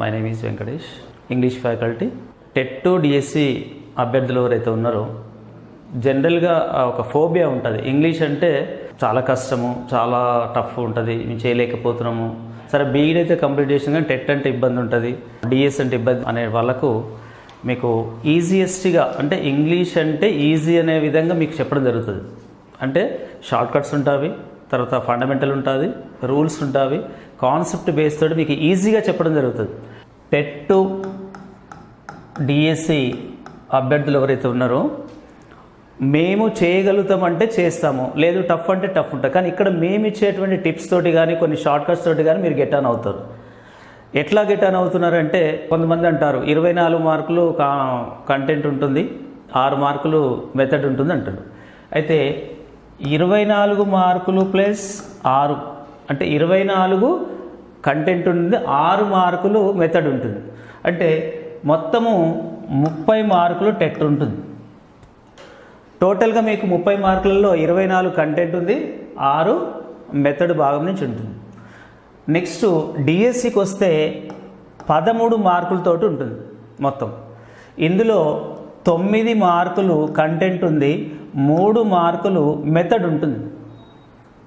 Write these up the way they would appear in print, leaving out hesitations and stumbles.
My name is Venkatesh, English faculty. TET to DSC అభ్యర్థులు ఎవరైతే ఉన్నారో జనరల్గా ఒక ఫోబియా ఉంటుంది. ఇంగ్లీష్ అంటే చాలా కష్టము, చాలా టఫ్ ఉంటుంది, మేము చేయలేకపోతున్నాము. సరే బీఈడీ అయితే కంప్లీట్ చేసిన కానీ టెట్ అంటే ఇబ్బంది ఉంటుంది, డిఎస్ అంటే ఇబ్బంది అనే వాళ్ళకు మీకు ఈజియెస్ట్గా అంటే ఇంగ్లీష్ అంటే ఈజీ అనే విధంగా మీకు చెప్పడం జరుగుతుంది. అంటే షార్ట్ కట్స్ ఉంటాయి, తర్వాత ఫండమెంటల్ ఉంటుంది, రూల్స్ ఉంటాయి, కాన్సెప్ట్ బేస్ తోటి మీకు ఈజీగా చెప్పడం జరుగుతుంది. టెట్ టు డిఎస్సి అభ్యర్థులు ఎవరైతే ఉన్నారో మేము చేయగలుగుతామంటే చేస్తాము, లేదు టఫ్ అంటే టఫ్ ఉంటుంది. కానీ ఇక్కడ మేము ఇచ్చేటువంటి టిప్స్ తోటి కానీ కొన్ని షార్ట్ కట్స్ తోటి కానీ మీరు గెట్ ఆన్ అవుతారు. ఎట్లా గెట్ ఆన్ అవుతున్నారంటే కొంతమంది అంటారు 24 మార్కులు కంటెంట్ ఉంటుంది, 6 మార్కులు మెథడ్ ఉంటుంది అంటారు. అయితే 24 మార్కులు ప్లస్ 6 అంటే 24 కంటెంట్ ఉంటుంది, 6 మార్కులు మెథడ్ ఉంటుంది. అంటే మొత్తము 30 మార్కులు టెట్ ఉంటుంది. టోటల్గా మీకు 30 మార్కులలో 24 కంటెంట్ ఉంది, 6 మెథడ్ భాగం నుంచి ఉంటుంది. నెక్స్ట్ డిఎస్సికి వస్తే 13 మార్కులతోటి ఉంటుంది మొత్తం. ఇందులో 9 మార్కులు కంటెంట్ ఉంది, 3 మార్కులు మెథడ్ ఉంటుంది.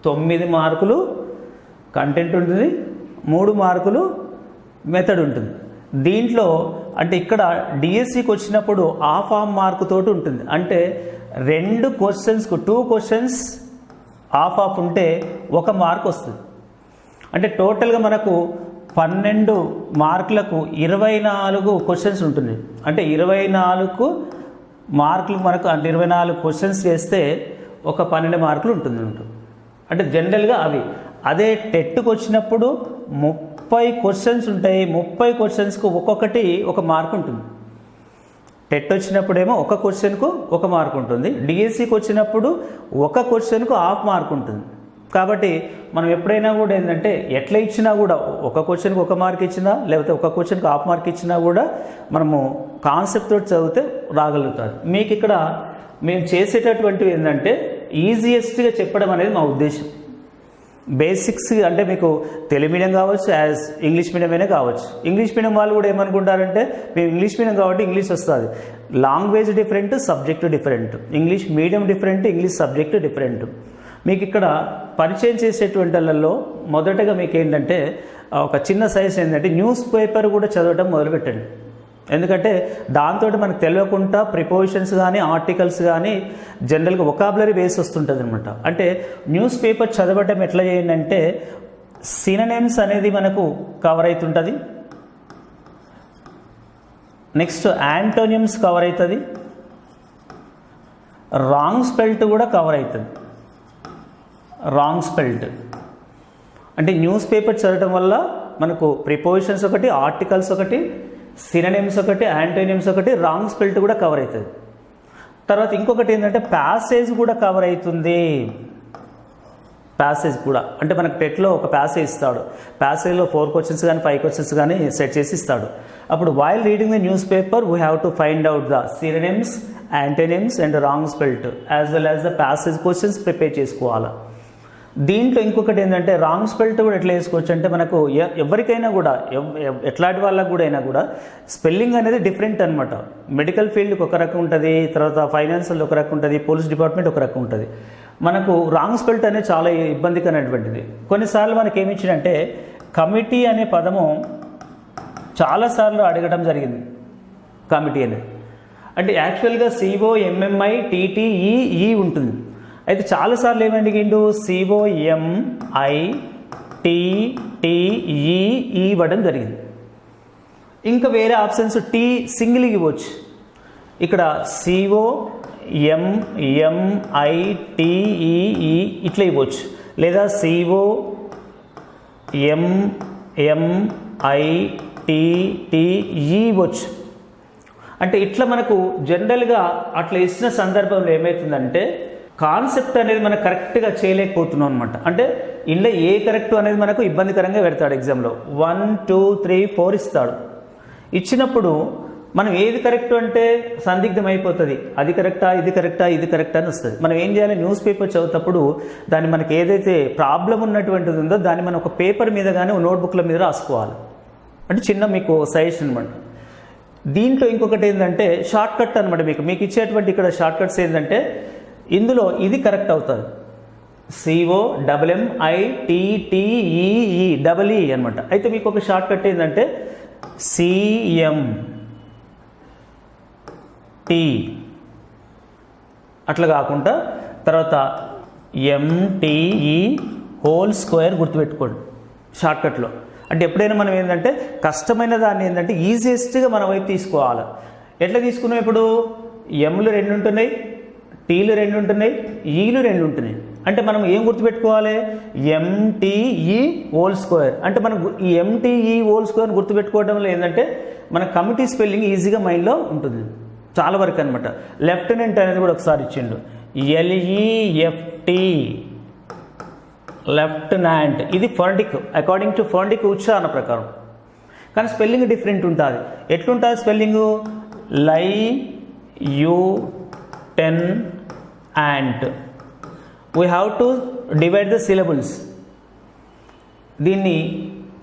9 మార్కులు కంటెంట్ ఉంటుంది, 3 మార్కులు మెథడ్ ఉంటుంది. దీంట్లో అంటే ఇక్కడ డిఎస్సికి వచ్చినప్పుడు హాఫ్ మార్కు తోటి ఉంటుంది. అంటే 2 క్వశ్చన్స్కు 2 క్వశ్చన్స్ హాఫ్ ఉంటే 1 మార్క్ వస్తుంది. అంటే టోటల్గా మనకు 12 మార్కులకు 24 క్వశ్చన్స్ ఉంటుంది. అంటే 24 మార్కులు మనకు అంటే 24 క్వశ్చన్స్ చేస్తే ఒక 12 మార్కులు ఉంటుంది. అంటే జనరల్గా అవి అదే టెట్కి వచ్చినప్పుడు 30 క్వశ్చన్స్ ఉంటాయి, 30 క్వశ్చన్స్కు ఒక్కొక్కటి 1 మార్క్ ఉంటుంది. టెట్ వచ్చినప్పుడేమో 1 క్వశ్చన్కు 1 మార్క్ ఉంటుంది, డిఎస్సికి వచ్చినప్పుడు 1 క్వశ్చన్కు హాఫ్ మార్క్ ఉంటుంది. కాబట్టి మనం ఎప్పుడైనా కూడా ఏంటంటే ఎట్లా ఇచ్చినా కూడా 1 క్వశ్చన్కి 1 మార్క్ ఇచ్చినా లేకపోతే 1 క్వశ్చన్కి హాఫ్ మార్క్ ఇచ్చినా కూడా మనము కాన్సెప్ట్ తోటి చదివితే రాగలుగుతారు. మీకు ఇక్కడ మేము చేసేటటువంటివి ఏంటంటే ఈజియెస్ట్గా చెప్పడం అనేది మా ఉద్దేశం. బేసిక్స్ అంటే మీకు తెలుగు మీడియం కావచ్చు, యాజ్ ఇంగ్లీష్ మీడియం అయినా కావచ్చు. ఇంగ్లీష్ మీడియం వాళ్ళు కూడా ఏమనుకుంటారంటే మేము ఇంగ్లీష్ మీడియం కాబట్టి ఇంగ్లీష్ వస్తుంది. Language different, subject different. English medium different, English subject different. మీకు ఇక్కడ పరిచయం చేసేటువంటి వాళ్ళల్లో మొదటగా మీకు ఏంటంటే ఒక చిన్న సైజ్ ఏంటంటే న్యూస్ పేపర్ కూడా చదవటం మొదలుపెట్టండి. ఎందుకంటే దాంతో మనకు తెలియకుండా ప్రిపోజిషన్స్ కానీ ఆర్టికల్స్ కానీ జనరల్గా వొకాబులరీ బేస్ వస్తుంటుంది అనమాట. అంటే న్యూస్ పేపర్ చదవటం ఎట్లా చేయండి అంటే సినోనిమ్స్ అనేది మనకు కవర్ అవుతుంటుంది, నెక్స్ట్ యాంటోనిమ్స్ కవర్ అవుతుంది, రాంగ్ స్పెల్ట్ కూడా కవర్ అవుతుంది. రాంగ్ స్పెల్ట్ అంటే న్యూస్ పేపర్ చదవటం వల్ల మనకు ప్రిపోజిషన్స్ ఒకటి, ఆర్టికల్స్ ఒకటి, సినోనిమ్స్ ఒకటి, యాంటోనిమ్స్ ఒకటి, రాంగ్ స్పెల్ట్ కూడా కవర్ అవుతుంది. తర్వాత ఇంకొకటి ఏంటంటే ప్యాసేజ్ కూడా కవర్ అవుతుంది. ప్యాసేజ్ కూడా అంటే మనకు టెట్లో ఒక ప్యాసేజ్ ఇస్తాడు, ప్యాసేజ్లో 4 క్వశ్చన్స్ కానీ 5 క్వశ్చన్స్ కానీ సెట్ చేసి ఇస్తాడు. అప్పుడు while reading the news paper we have to find out the synonyms, antonyms and wrong spelt as well as the passage questions prepare చేసుకోవాలి. దీంట్లో ఇంకొకటి ఏంటంటే రాంగ్ స్పెల్ట్ కూడా ఎట్లా వేసుకోవచ్చు అంటే మనకు ఎవరికైనా కూడా ఎట్లాంటి వాళ్ళకు కూడా అయినా కూడా స్పెల్లింగ్ అనేది డిఫరెంట్ అనమాట. మెడికల్ ఫీల్డ్కి ఒక రకం ఉంటుంది, తర్వాత ఫైనాన్షియల్ ఒక రకం ఉంటుంది, పోలీస్ డిపార్ట్మెంట్ ఒక రకం ఉంటుంది. మనకు రాంగ్ స్పెల్ట్ అనేది చాలా ఇబ్బందికరమైనటువంటిది. కొన్నిసార్లు మనకి ఏమి ఇచ్చిందంటే కమిటీ అనే పదము చాలాసార్లు అడగడం జరిగింది. కమిటీ అనేది అంటే యాక్చువల్గా COMMITTEE ఉంటుంది. అయితే చాలాసార్లు ఏమని అడిగిండు COMITTEE ఇవ్వడం జరిగింది. ఇంకా వేరే ఆప్షన్స్ టీ సింగిల్ ఇవ్వచ్చు. ఇక్కడ COMMITEE ఇట్లా ఇవ్వచ్చు, లేదా COMMITTE ఇవ్వచ్చు. అంటే ఇట్లా మనకు జనరల్గా అట్లా ఇచ్చిన సందర్భంలో ఏమవుతుందంటే కాన్సెప్ట్ అనేది మనకు కరెక్ట్గా చేయలేకపోతున్నాం అనమాట. అంటే ఇందులో ఏ కరెక్ట్ అనేది మనకు ఇబ్బందికరంగా పెడతాడు. ఎగ్జామ్లో 1 2 3 4 ఇస్తాడు. ఇచ్చినప్పుడు మనం ఏది కరెక్ట్ అంటే సందిగ్ధం అయిపోతుంది. అది కరెక్టా, ఇది కరెక్టా, ఇది కరెక్టా అని వస్తుంది. మనం ఏం చేయాలి, న్యూస్ పేపర్ చదువుతప్పుడు దాన్ని మనకి ఏదైతే ప్రాబ్లం ఉన్నటువంటిది ఉందో దాన్ని మనం ఒక పేపర్ మీద కానీ నోట్బుక్ల మీద రాసుకోవాలి. అంటే చిన్న మీకు సజెషన్ అనమాట. దీంట్లో ఇంకొకటి ఏంటంటే షార్ట్ కట్ అనమాట. మీకు ఇచ్చేటువంటి ఇక్కడ షార్ట్ కట్స్ ఏంటంటే ఇందులో ఇది కరెక్ట్ అవుతుంది. COMMITTEE అనమాట. అయితే మీకు ఒక షార్ట్ కట్ ఏంటంటే CMT అట్లా కాకుండా తర్వాత MTE² గుర్తుపెట్టుకోండి షార్ట్కట్లో. అంటే ఎప్పుడైనా మనం ఏంటంటే కష్టమైన దాన్ని ఏంటంటే ఈజియెస్ట్గా మన వైపు తీసుకోవాలి. ఎట్లా తీసుకున్నాం? ఇప్పుడు ఎంలు 2 ఉంటున్నాయి, టీలు 2 ఉంటున్నాయి, ఈలు 2 ఉంటున్నాయి. అంటే మనం ఏం గుర్తుపెట్టుకోవాలి? MTE² అంటే మనం ఈ MTE² గుర్తుపెట్టుకోవడంలో ఏంటంటే మన కమిటీ స్పెల్లింగ్ ఈజీగా మైండ్లో ఉంటుంది చాలా వరకు అనమాట. లెఫ్టినెంట్ అనేది కూడా ఒకసారి ఇచ్చిండు, LEFT లెఫ్టినెంట్. ఇది ఫోనెటిక్, అకార్డింగ్ టు ఫోనెటిక్ ఉచ్చారణ ప్రకారం. కానీ స్పెల్లింగ్ డిఫరెంట్ ఉంటుంది. ఎట్లుంటుంది spelling? LIUTENANT. We have to divide the syllables. దీన్ని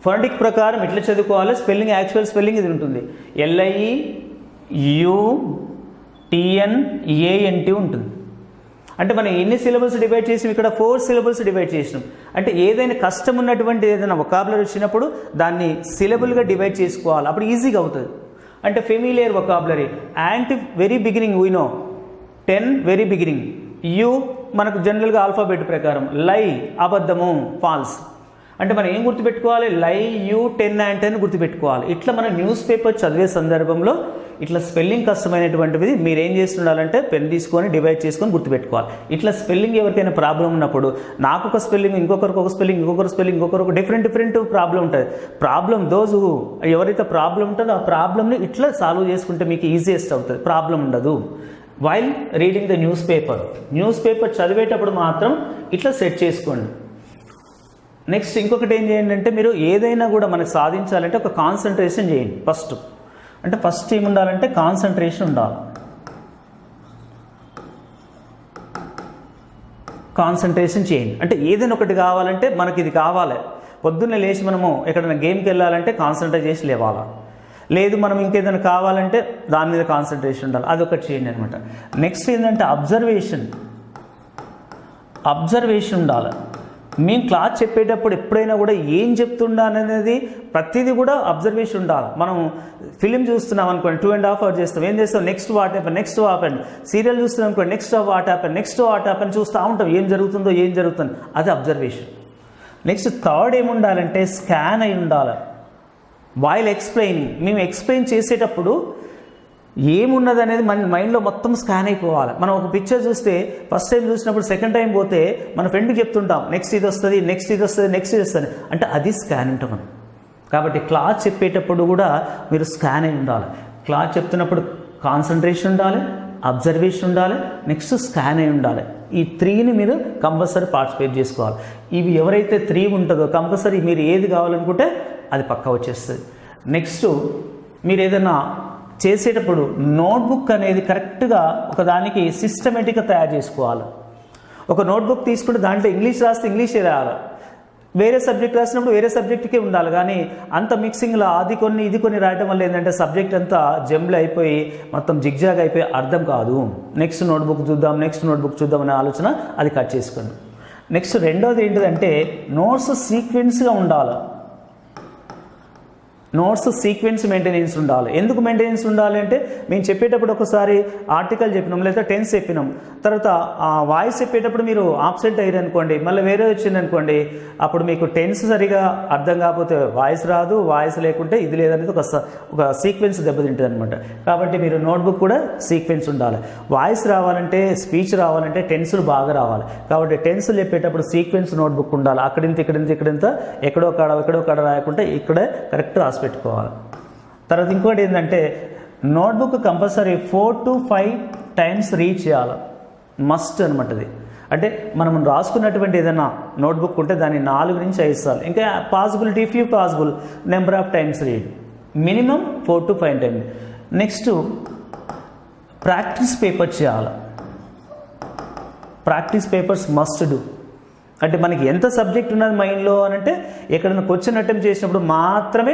ఫోనెటిక్ ప్రకారం ఎట్లా చదువుకోవాలి? స్పెల్లింగ్ యాక్చువల్ స్పెల్లింగ్ ఇది ఉంటుంది, LIUTENANT ఉంటుంది. అంటే మనం ఎన్ని సిలబుల్స్ డివైడ్ చేసాం? ఇక్కడ 4 సిలబుల్స్ డివైడ్ చేసినాం. అంటే ఏదైనా కష్టం ఉన్నటువంటి ఏదైనా వొకాబులరీ వచ్చినప్పుడు దాన్ని సిలబుల్గా డివైడ్ చేసుకోవాలి, అప్పుడు ఈజీగా అవుతుంది. అంటే familiar vocabulary, ant very beginning we know, 10 very beginning, you మనకు జనరల్గా ఆల్ఫాబెట్ ప్రకారం, లై అబద్ధము ఫాల్స్. అంటే మనం ఏం గుర్తుపెట్టుకోవాలి? LIUTENANT అని గుర్తుపెట్టుకోవాలి. ఇట్లా మనం న్యూస్ పేపర్ చదివే సందర్భంలో ఇట్లా స్పెల్లింగ్ కష్టమైనటువంటిది మీరు ఏం చేస్తుండాలంటే పెన్ తీసుకొని డివైడ్ చేసుకొని గుర్తుపెట్టుకోవాలి. ఇట్లా స్పెల్లింగ్ ఎవరికైనా ప్రాబ్లం ఉన్నప్పుడు నాకు ఒక స్పెల్లింగ్, ఇంకొకరికి ఒక స్పెల్లింగ్, ఇంకొకరు స్పెల్లింగ్, ఇంకొకరికి డిఫరెంట్ ప్రాబ్లం ఉంటుంది. ప్రాబ్లం దోజు ఎవరైతే ప్రాబ్లం ఉంటుందో ఆ ప్రాబ్లమ్ని ఇట్లా సాల్వ్ చేసుకుంటే మీకు ఈజియెస్ట్ అవుతుంది, ప్రాబ్లం ఉండదు. While reading the news paper చదివేటప్పుడు మాత్రం ఇట్లా సెట్ చేసుకోండి. నెక్స్ట్ ఇంకొకటి ఏం చేయండి అంటే మీరు ఏదైనా కూడా మనకు సాధించాలంటే ఒక కాన్సన్ట్రేషన్ చేయండి ఫస్ట్. అంటే ఫస్ట్ ఏముండాలంటే కాన్సన్ట్రేషన్ ఉండాలి. కాన్సన్ట్రేషన్ చేయండి. అంటే ఏదైనా ఒకటి కావాలంటే మనకి ఇది కావాలి. పొద్దున్నే లేచి మనము ఎక్కడైనా గేమ్కి వెళ్ళాలంటే కాన్సన్ట్రేట్ చేసి లేవాలా, లేదు మనం ఇంకేదైనా కావాలంటే దాని మీద కాన్సన్ట్రేషన్ ఉండాలి, అదొకటి చేయండి అనమాట. నెక్స్ట్ ఏంటంటే అబ్జర్వేషన్ ఉండాలి. మేము క్లాస్ చెప్పేటప్పుడు ఎప్పుడైనా కూడా ఏం చెప్తుండాలనేది ప్రతిదీ కూడా అబ్జర్వేషన్ ఉండాలి. మనం ఫిలిం చూస్తున్నాం అనుకోండి, 2.5 hours చేస్తాం, ఏం చేస్తాం? Next what happen. సీరియల్ చూస్తున్నాం అనుకోండి, నెక్స్ట్ వాట్ హ్యాపెన్ చూస్తూ ఉంటాం, ఏం జరుగుతుంది. అది అబ్జర్వేషన్. నెక్స్ట్ థర్డ్ ఏముండాలంటే స్కాన్ అయి ఉండాలి. వైల్ ఎక్స్ప్లెయినింగ్, మేము ఎక్స్ప్లెయిన్ చేసేటప్పుడు ఏమున్నది అనేది మన మైండ్లో మొత్తం స్కాన్ అయిపోవాలి. మనం ఒక పిక్చర్ చూస్తే ఫస్ట్ టైం చూసినప్పుడు సెకండ్ టైం పోతే మన ఫ్రెండ్కి చెప్తుంటాం నెక్స్ట్ ఇది వస్తుంది. అంటే అది స్కాన్ ఉంటాం మనం. కాబట్టి క్లాస్ చెప్పేటప్పుడు కూడా మీరు స్కాన్ అయి ఉండాలి. క్లాస్ చెప్తున్నప్పుడు కాన్సన్ట్రేషన్ ఉండాలి, అబ్జర్వేషన్ ఉండాలి, నెక్స్ట్ స్కాన్ అయి ఉండాలి. ఈ 3ని మీరు కంపల్సరీ పార్టిసిపేట్ చేసుకోవాలి. ఇవి ఎవరైతే 3 ఉంటుందో కంపల్సరీ మీరు ఏది కావాలనుకుంటే అది పక్కా వచ్చేస్తుంది. నెక్స్ట్ మీరు ఏదైనా చేసేటప్పుడు నోట్బుక్ అనేది కరెక్ట్గా ఒకదానికి సిస్టమేటిక్గా తయారు చేసుకోవాలి. ఒక నోట్బుక్ తీసుకుంటే దాంట్లో ఇంగ్లీష్ రాస్తే ఇంగ్లీషే రాయాలి, వేరే సబ్జెక్ట్ రాసినప్పుడు వేరే సబ్జెక్ట్కే ఉండాలి. కానీ అంత మిక్సింగ్లో అది కొన్ని ఇది కొన్ని రాయటం వల్ల ఏంటంటే సబ్జెక్ట్ అంతా జంబ్లు అయిపోయి మొత్తం జిగ్జాగ్ అయిపోయి అర్థం కాదు. నెక్స్ట్ నోట్బుక్ చూద్దాం అనే ఆలోచన అది కట్ చేసుకోండి. నెక్స్ట్ రెండోది ఏంటిదంటే నోట్స్ సీక్వెన్స్గా ఉండాలి. నోట్స్ సీక్వెన్స్ మెయింటెనెన్స్ ఉండాలి. ఎందుకు మెయింటెనెన్స్ ఉండాలి అంటే మేము చెప్పేటప్పుడు ఒకసారి ఆర్టికల్ చెప్పినాం లేదా టెన్స్ చెప్పినాం, తర్వాత ఆ వాయిస్ చెప్పేటప్పుడు మీరు ఆబ్సెంట్ అయ్యారు అనుకోండి, మళ్ళీ వేరే వచ్చింది అనుకోండి, అప్పుడు మీకు టెన్స్ సరిగా అర్థం కాకపోతే వాయిస్ రాదు, వాయిస్ లేకుంటే ఇది లేదనేది ఒక సీక్వెన్స్ దెబ్బతింటుంది అనమాట. కాబట్టి మీరు నోట్బుక్ కూడా సీక్వెన్స్ ఉండాలి. వాయిస్ రావాలంటే స్పీచ్ రావాలంటే టెన్సులు బాగా రావాలి. కాబట్టి టెన్సులు చెప్పేటప్పుడు సీక్వెన్స్ నోట్బుక్ ఉండాలి. అక్కడింత ఎక్కడో కాడ రాయకుంటే ఇక్కడే కరెక్ట్ రాసి పెట్టుకోవాలి. తర్వాత ఇంకోటి ఏంటంటే notebook compulsory 4 to 5 times read చేయాలి, మస్ట్ అనమాట. అది అంటే మనం రాసుకున్నటువంటి ఏదైనా నోట్బుక్ ఉంటే దాన్ని 4 నుంచి 5 సార్లు, ఇంకా possibility if you possible number of times read, minimum 4 to 5 times. Next practice paper చేయాలి. Practice papers must do. అంటే మనకి ఎంత సబ్జెక్ట్ ఉన్నది మైండ్లో అని అంటే ఎక్కడైనా క్వశ్చన్ అటెంప్ట్ చేసినప్పుడు మాత్రమే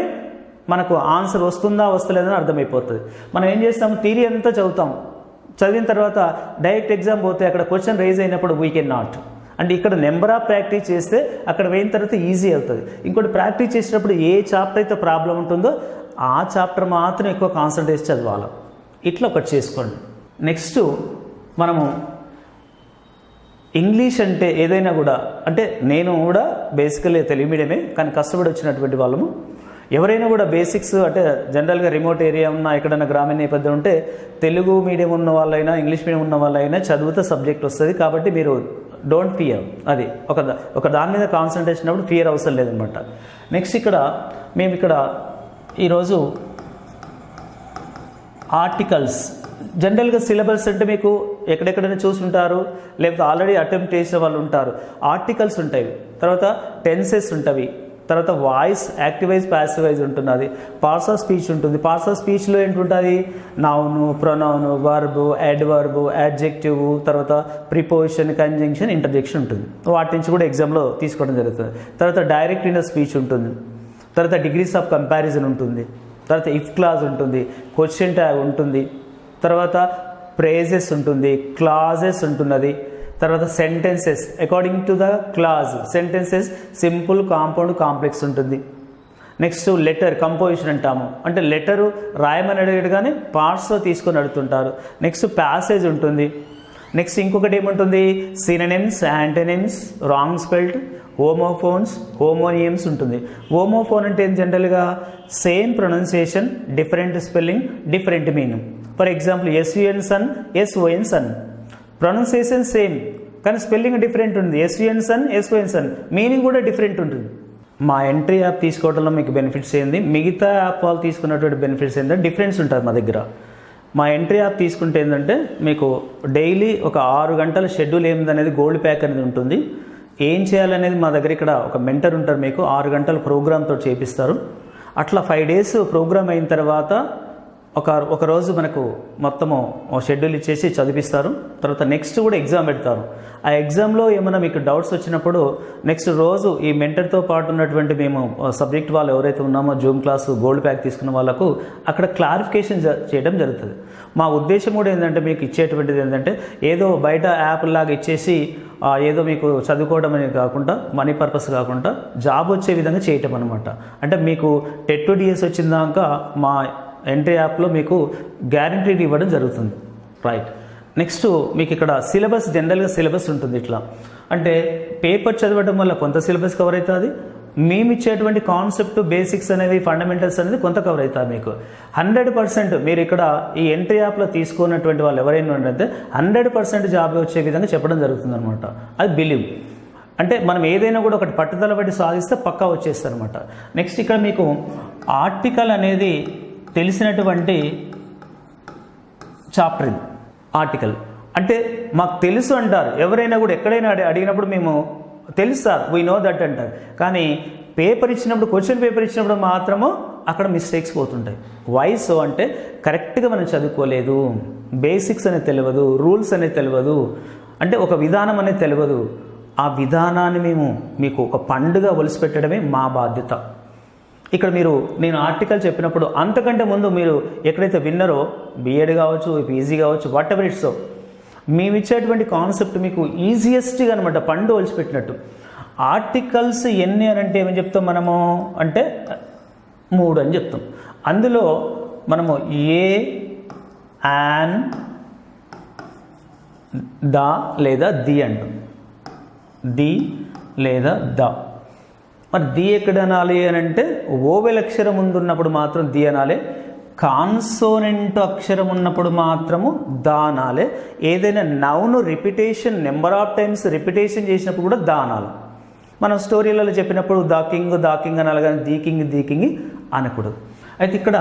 మనకు ఆన్సర్ వస్తుందా వస్తలేదని అర్థమైపోతుంది. మనం ఏం చేస్తాము, థియరీ అంతా చదువుతాం, చదివిన తర్వాత డైరెక్ట్ ఎగ్జామ్ పోతే అక్కడ క్వశ్చన్ రైజ్ అయినప్పుడు వీ కెన్ నాట్. అంటే ఇక్కడ నెంబర్ ఆఫ్ ప్రాక్టీస్ చేస్తే అక్కడ పోయిన తర్వాత ఈజీ అవుతుంది. ఇంకోటి ప్రాక్టీస్ చేసినప్పుడు ఏ చాప్టర్ అయితే ప్రాబ్లం ఉంటుందో ఆ చాప్టర్ మాత్రం ఎక్కువ కాన్సన్ట్రేట్ చదవాలి. ఇట్లా ఒకటి చేసుకోండి. నెక్స్ట్ మనము ఇంగ్లీష్ అంటే ఏదైనా కూడా, అంటే నేను కూడా బేసికల్లీ తెలుగు మీడియమే, కానీ కష్టపడి వచ్చినటువంటి వాళ్ళము. ఎవరైనా కూడా బేసిక్స్ అంటే జనరల్గా రిమోట్ ఏరియా ఉన్న ఎక్కడైనా గ్రామీణ నేపథ్యం ఉంటే తెలుగు మీడియం ఉన్న వాళ్ళైనా ఇంగ్లీష్ మీడియం ఉన్న వాళ్ళైనా చదివితే సబ్జెక్ట్ వస్తుంది. కాబట్టి మీరు డోంట్ ఫియర్, అది ఒక దాని మీద కాన్సన్ట్రేషన్ అప్పుడు ఫియర్ అవసరం లేదనమాట. నెక్స్ట్ మేము ఇక్కడ ఈరోజు ఆర్టికల్స్, జనరల్గా సిలబస్ అంటే మీకు ఎక్కడెక్కడైనా చూసుంటారు, లేకపోతే ఆల్రెడీ అటెంప్ట్ చేసిన వాళ్ళు ఉంటారు. ఆర్టికల్స్ ఉంటాయి, తర్వాత టెన్సెస్ ఉంటాయి, తర్వాత voice, active voice, passive voice ఉంటున్నది, పార్ట్స్ ఆఫ్ స్పీచ్ ఉంటుంది. పార్ట్స్ ఆఫ్ స్పీచ్లో ఏంటుంటుంది, noun, pronoun, verb, adverb, adjective, తర్వాత ప్రిపోజిషన్, కంజంక్షన్, ఇంటర్జెక్షన్ ఉంటుంది. వాటి నుంచి కూడా ఎగ్జామ్లో తీసుకోవడం జరుగుతుంది. తర్వాత డైరెక్ట్ ఇన్ స్పీచ్ ఉంటుంది, తర్వాత డిగ్రీస్ ఆఫ్ కంపారిజన్ ఉంటుంది, తర్వాత ఇఫ్ క్లాజ్ ఉంటుంది, క్వశ్చన్ ట్యాగ్ ఉంటుంది, తర్వాత ప్రేజెస్ ఉంటుంది, క్లాజెస్ ఉంటున్నది, తర్వాత sentences according to the clause, sentences simple, compound, complex ఉంటుంది. నెక్స్ట్ లెటర్ కంపోజిషన్ అంటాము, అంటే లెటరు రాయమని అడిగాడు కానీ పార్ట్స్లో తీసుకొని అడుగుతుంటారు. నెక్స్ట్ ప్యాసేజ్ ఉంటుంది. నెక్స్ట్ ఇంకొకటి ఏముంటుంది, synonyms, antonyms, wrong spelled, homophones, homonyms ఉంటుంది. హోమోఫోన్ అంటే జనరల్గా same pronunciation, different spelling, different meaning. For example S U N sun, S O N son, pronunciation same కానీ స్పెల్లింగ్ డిఫరెంట్ ఉంది. S U N sun, S O N son, meaning కూడా different ఉంటుంది. మా ఎంట్రీ యాప్ తీసుకోవడంలో మీకు బెనిఫిట్స్ ఏంది, మిగతా యాప్ వాళ్ళు తీసుకున్నటువంటి బెనిఫిట్స్ ఏంటంటే డిఫరెన్స్ ఉంటుంది మా దగ్గర. మా ఎంట్రీ యాప్ తీసుకుంటే ఏంటంటే మీకు డైలీ ఒక 6 గంటల షెడ్యూల్ ఏందనేది గోల్డ్ ప్యాక్ అనేది ఉంటుంది. ఏం చేయాలనేది మా దగ్గర ఇక్కడ ఒక మెంటర్ ఉంటారు, మీకు 6 గంటల ప్రోగ్రామ్తో చేపిస్తారు. అట్లా 5 డేస్ ప్రోగ్రామ్ అయిన తర్వాత ఒక రోజు మనకు మొత్తము షెడ్యూల్ ఇచ్చేసి చదివిస్తారు. తర్వాత నెక్స్ట్ కూడా ఎగ్జామ్ పెడతారు. ఆ ఎగ్జామ్లో ఏమైనా మీకు డౌట్స్ వచ్చినప్పుడు నెక్స్ట్ రోజు ఈ మెంటర్తో పాటు ఉన్నటువంటి మేము సబ్జెక్ట్ వాళ్ళు ఎవరైతే ఉన్నామో జూమ్ క్లాసు గోల్డ్ ప్యాక్ తీసుకున్న వాళ్ళకు అక్కడ క్లారిఫికేషన్ చేయడం జరుగుతుంది. మా ఉద్దేశం కూడా ఏంటంటే మీకు ఇచ్చేటువంటిది ఏంటంటే ఏదో బయట యాప్ లాగా ఇచ్చేసి ఏదో మీకు చదువుకోవడం అనేది కాకుండా, మనీ పర్పస్ కాకుండా జాబ్ వచ్చే విధంగా చేయటం అనమాట. అంటే మీకు టెట్ డిఎస్ వచ్చిందాక మా ఎంట్రీ యాప్లో మీకు గ్యారంటీడ్ ఇవ్వడం జరుగుతుంది. రైట్. నెక్స్ట్ మీకు ఇక్కడ సిలబస్, జనరల్గా సిలబస్ ఉంటుంది. ఇట్లా అంటే పేపర్ చదవడం వల్ల కొంత సిలబస్ కవర్ అవుతుంది. మేము ఇచ్చేటువంటి కాన్సెప్ట్, బేసిక్స్ అనేవి, ఫండమెంటల్స్ అనేది కొంత కవర్ అవుతుంది మీకు. 100% మీరు ఇక్కడ ఈ ఎంట్రీ యాప్లో తీసుకున్నటువంటి వాళ్ళు ఎవరైనా ఉంటే 100% జాబ్ వచ్చే విధంగా చెప్పడం జరుగుతుంది అనమాట. అది బిలీవ్. అంటే మనం ఏదైనా కూడా ఒకటి పట్టుదల బట్టి సాధిస్తే పక్కా వచ్చేస్తారు అనమాట. నెక్స్ట్ ఇక్కడ మీకు ఆర్టికల్ అనేది తెలిసినటువంటి చాప్టర్. ఇది ఆర్టికల్ అంటే మాకు తెలుసు అంటారు ఎవరైనా కూడా, ఎక్కడైనా అడిగినప్పుడు మేము తెలుసు సార్, వీ నో దట్ అంటారు. కానీ పేపర్ ఇచ్చినప్పుడు, క్వశ్చన్ పేపర్ ఇచ్చినప్పుడు మాత్రము అక్కడ మిస్టేక్స్ పోతుంటాయి. వాయిస్ అంటే కరెక్ట్గా మనం చదువుకోలేదు, బేసిక్స్ అనేది తెలియదు, రూల్స్ అనేది తెలియదు, అంటే ఒక విధానం అనేది తెలియదు. ఆ విధానాన్ని మేము మీకు ఒక పండుగ ఒలిసిపెట్టడమే మా బాధ్యత. ఇక్కడ నేను ఆర్టికల్ చెప్పినప్పుడు అంతకంటే ముందు మీరు ఎక్కడైతే విన్నారో, బీఎడ్ కావచ్చు, పీజీ కావచ్చు, వాట్ ఎవర్ ఇట్స్, మేము ఇచ్చేటువంటి కాన్సెప్ట్ మీకు ఈజియెస్ట్గా అనమాట, పండు ఒలిచిపెట్టినట్టు. ఆర్టికల్స్ ఎన్ని అని అంటే ఏమని చెప్తాం మనము అంటే 3 అని చెప్తాం. అందులో మనము ఏ, యాన్, ద లేదా ది అంటాం. ది లేదా ద. మరి ది ఎక్కడ అనాలి అని అంటే ఓవెల్ అక్షరం ముందున్నప్పుడు మాత్రం ది అనాలి, కాన్సోనెంట్ అక్షరం ఉన్నప్పుడు మాత్రము దా అనాలి. ఏదైనా noun repetition, number of times repetition చేసినప్పుడు కూడా దా అనాలి. మనం స్టోరీలలో చెప్పినప్పుడు దా కింగ్ అనాలి, కానీ దీ కింగ్ అనకూడదు. అయితే ఇక్కడ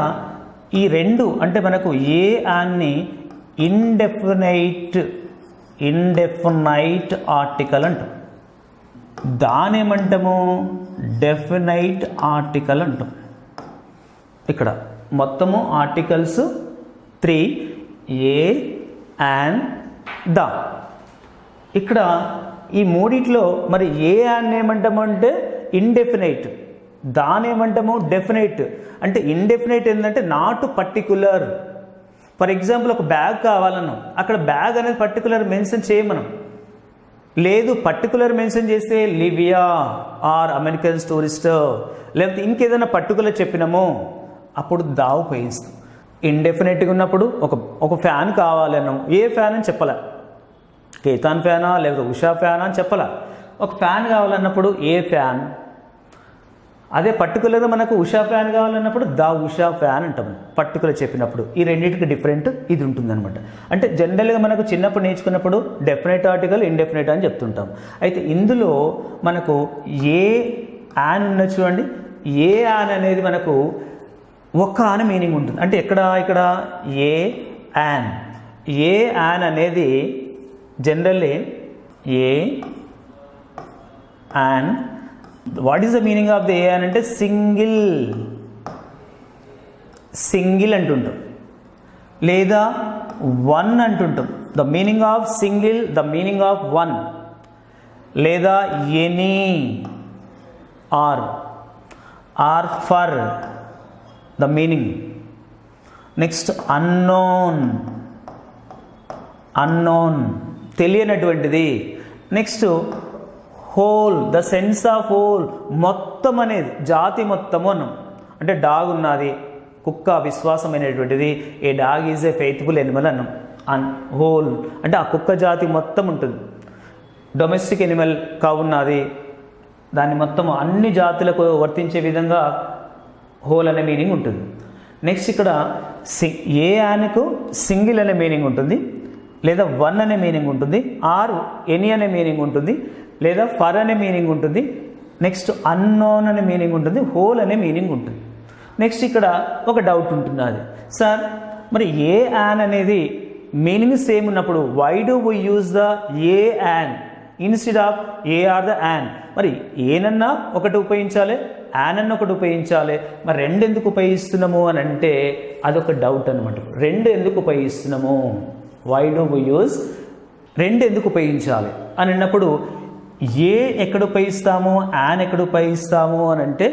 ఈ 2 అంటే మనకు ఏ యాన్ని ఇండెఫినైట్ ఆర్టికల్ అంటాం, దానేమంటాము డెఫినైట్ ఆర్టికల్ అంటాం. ఇక్కడ మొత్తము ఆర్టికల్స్ 3, ఏ, యాన్, ద. ఇక్కడ ఈ మూడిట్లో మరి ఏ యాన్ ఏమంటాము అంటే ఇండెఫినైట్, దాని ఏమంటాము డెఫినెట్. అంటే ఇండెఫినెట్ ఏంటంటే నాట్ పర్టికులర్. ఫర్ ఎగ్జాంపుల్ ఒక బ్యాగ్ కావాలన్నాం, అక్కడ బ్యాగ్ అనేది పర్టికులర్ మెన్షన్ చేయమనం. లేదు పర్టికులర్ మెన్షన్ చేస్తే లివియా ఆర్ అమెరికన్ టూరిస్ట్ లేకపోతే ఇంకేదైనా పర్టికులర్ చెప్పినామో అప్పుడు దా ఉపయోగిస్తాం. ఇండెఫినెట్గా ఉన్నప్పుడు ఒక ఫ్యాన్ కావాలన్నాం, ఏ ఫ్యాన్ అని చెప్పాల, కేతాన్ ఫ్యానా లేకపోతే ఉషా ఫ్యానా అని చెప్పాల. ఒక ఫ్యాన్ కావాలన్నప్పుడు ఏ ఫ్యాన్. అదే పర్టికులర్గా మనకు ఉషా ఫ్యాన్ కావాలన్నప్పుడు ద ఉషా ఫ్యాన్ అంటాం పర్టికులర్ చెప్పినప్పుడు. ఈ రెండింటికి డిఫరెంట్ ఇది ఉంటుందన్నమాట. అంటే జనరల్గా మనకు చిన్నప్పుడు నేర్చుకున్నప్పుడు డెఫినెట్ ఆర్టికల్ ఇండెఫినెట్ అని చెప్తుంటాం. అయితే ఇందులో మనకు ఏ యాన్ ఉన్న చూడండి, ఏ యాన్ అనేది మనకు ఒక్క ఆన్ మీనింగ్ ఉంటుంది. అంటే ఇక్కడ ఏ యాన్. ఏ యాన్ అనేది generally a an. What is the meaning of the a an అంటే సింగిల్ అంటుంటాం లేదా వన్ అంటుంటాం. The meaning of single, the meaning of one, లేదా any or for the meaning. Next unknown తెలియనటువంటిది. Next whole, the sense of whole మొత్తం అనేది జాతి మొత్తము అన్నాం. అంటే డాగ్ ఉన్నది, కుక్క విశ్వాసమైనటువంటిది, a dog is a faithful animal అన్నాం. హోల్ అంటే ఆ కుక్క జాతి మొత్తం ఉంటుంది. డొమెస్టిక్ ఎనిమల్ ఉన్నది, దాన్ని మొత్తం అన్ని జాతులకు వర్తించే విధంగా హోల్ అనే మీనింగ్ ఉంటుంది. నెక్స్ట్ ఇక్కడ ఏ యాన్కు సింగిల్ అనే మీనింగ్ ఉంటుంది, లేదా వన్ అనే మీనింగ్ ఉంటుంది, ఆర్ ఎనీ అనే మీనింగ్ ఉంటుంది, లేదా ఫర్ అనే మీనింగ్ ఉంటుంది. నెక్స్ట్ అన్నోన్ అనే మీనింగ్ ఉంటుంది, హోల్ అనే మీనింగ్ ఉంటుంది. నెక్స్ట్ ఇక్కడ ఒక డౌట్ ఉంటుంది, అది సార్ మరి ఏ యాన్ అనేది మీనింగ్ సేమ్ ఉన్నప్పుడు why do we use the a an instead of a or the an. మరి ఏనన్నా ఒకటి ఉపయోగించాలి, యాన్ అన్న ఒకటి ఉపయోగించాలి, మరి రెండు ఎందుకు ఉపయోగిస్తున్నాము అని అంటే అదొక డౌట్ అనమాట. రెండు ఎందుకు ఉపయోగిస్తున్నాము, వై డూ వీ యూజ్, రెండు ఎందుకు ఉపయోగించాలి అని అన్నప్పుడు ఏ ఎక్కడ ఉపయోగిస్తాము, యాన్ ఎక్కడ ఉపయోగిస్తాము అని అంటే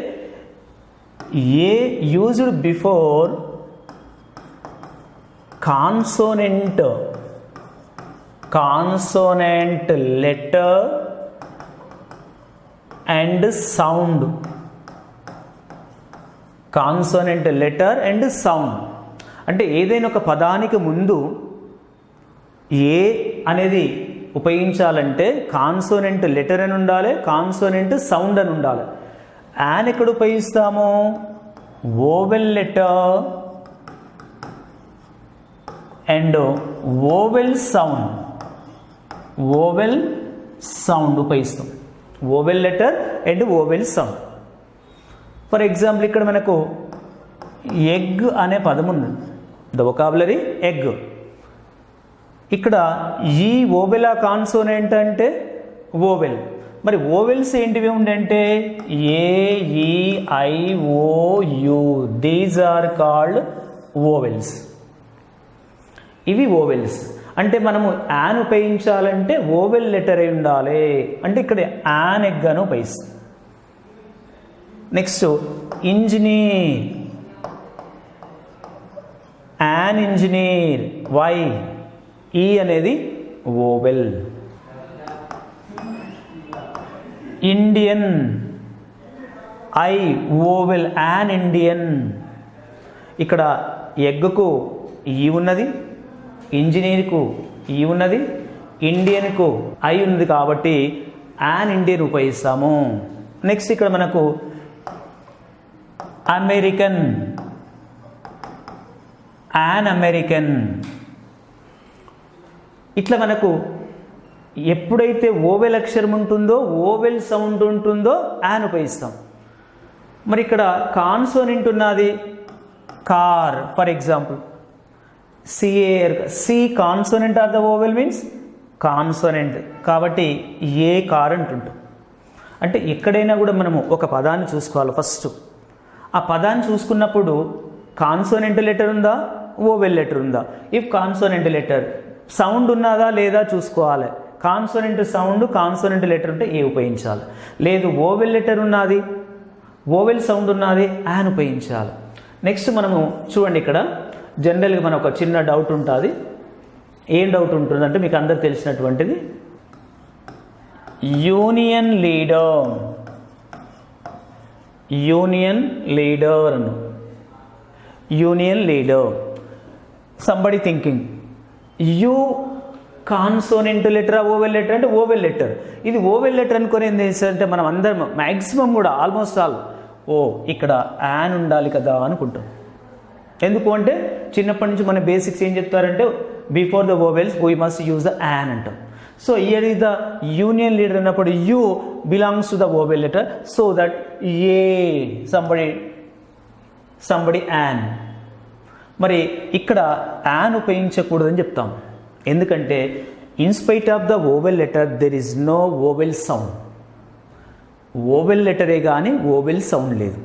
a used before consonant letter and sound. Consonant letter and sound అంటే ఏదైనా ఒక పదానికి ముందు ఏ అనేది ఉపయోగించాలంటే కాన్సోనెంట్ లెటర్ అని ఉండాలి, కాన్సోనెంట్ సౌండ్ అని ఉండాలి. యాన్ ఎక్కడ ఉపయోగిస్తాము, vowel letter and vowel sound ఉపయోగిస్తాం. Vowel letter and vowel sound. For example ఇక్కడ మనకు ఎగ్ అనే పదం ఉంది, ద వొకాబులరీ ఎగ్. ఇక్కడ ఈ ఓవెలా కాన్సోనెంట్ అంటే ఓవెల్. మరి ఓవెల్స్ ఏంటివి ఉండంటే AEIOU, these are called vowels. ఇవి ఓవెల్స్. అంటే మనము యాన్ ఉపయోగించాలంటే ఓవెల్ లెటర్ అయి ఉండాలి. అంటే ఇక్కడ యాన్ ఎగ్ అని ఉపయోగిస్తాం. Next engineer, an engineer, why E అనేది vowel. Indian, I vowel, an Indian. ఇక్కడ ఎగ్కు ఈ ఉన్నది, ఇంజనీర్కు ఈ ఉన్నది, ఇండియన్కు ఐ ఉన్నది కాబట్టి యాన్ ఇండియన్ ఉపయోగిస్తాము. నెక్స్ట్ ఇక్కడ మనకు అమెరికన్, యాన్ అమెరికన్. ఇట్లా మనకు ఎప్పుడైతే ఓవెల్ అక్షరం ఉంటుందో, ఓవెల్ సౌండ్ ఉంటుందో యాన్ ఉపయోగిస్తాం. మరి ఇక్కడ కాన్సోనెంట్ ఉన్నది, car for example, CAR, C consonant or the vowel means consonant కాబట్టి ఏ కార్ అంటుంటాం. అంటే ఎక్కడైనా కూడా మనము ఒక పదాన్ని చూసుకోవాలి. ఫస్ట్ ఆ పదాన్ని చూసుకున్నప్పుడు కాన్సోనెంట్ లెటర్ ఉందా, ఓవెల్ లెటర్ ఉందా. ఇఫ్ కాన్సోనెంట్ లెటర్ సౌండ్ ఉన్నదా లేదా చూసుకోవాలి. కాన్సోనెంట్ సౌండ్, కాన్సోనెంట్ లెటర్ ఉంటే ఏ ఉపయోగించాలి. లేదు ఓవెల్ లెటర్ ఉన్నది, ఓవెల్ సౌండ్ ఉన్నది యాన్ ఉపయోగించాలి. నెక్స్ట్ మనము చూడండి, ఇక్కడ జనరల్గా మనకు ఒక చిన్న డౌట్ ఉంటుంది. ఏం డౌట్ ఉంటుందంటే మీకు అందరు తెలిసినటువంటిది యూనియన్ లీడర్ అను. Union leader, somebody thinking U consonant letter vowel letter అంటే ఓవెల్ లెటర్. ఇది ఓవెల్ లెటర్ అనుకుని ఏం చేస్తారంటే మనం అందరం మ్యాక్సిమం కూడా ఆల్మోస్ట్ ఆల్ ఇక్కడ యాన్ ఉండాలి కదా అనుకుంటాం. ఎందుకు అంటే చిన్నప్పటి నుంచి మన బేసిక్స్ ఏం చెప్తారంటే before the vowels we must use the an అంటాం. So here is the union leader అన్నప్పుడు U belongs to the vowel letter, so that a somebody an. మరి ఇక్కడ యాన్ ఉపయోగించకూడదని చెప్తాం. ఎందుకంటే inspite of the vowel letter there is no vowel sound. Vowel లెటరే కానీ vowel sound లేదు.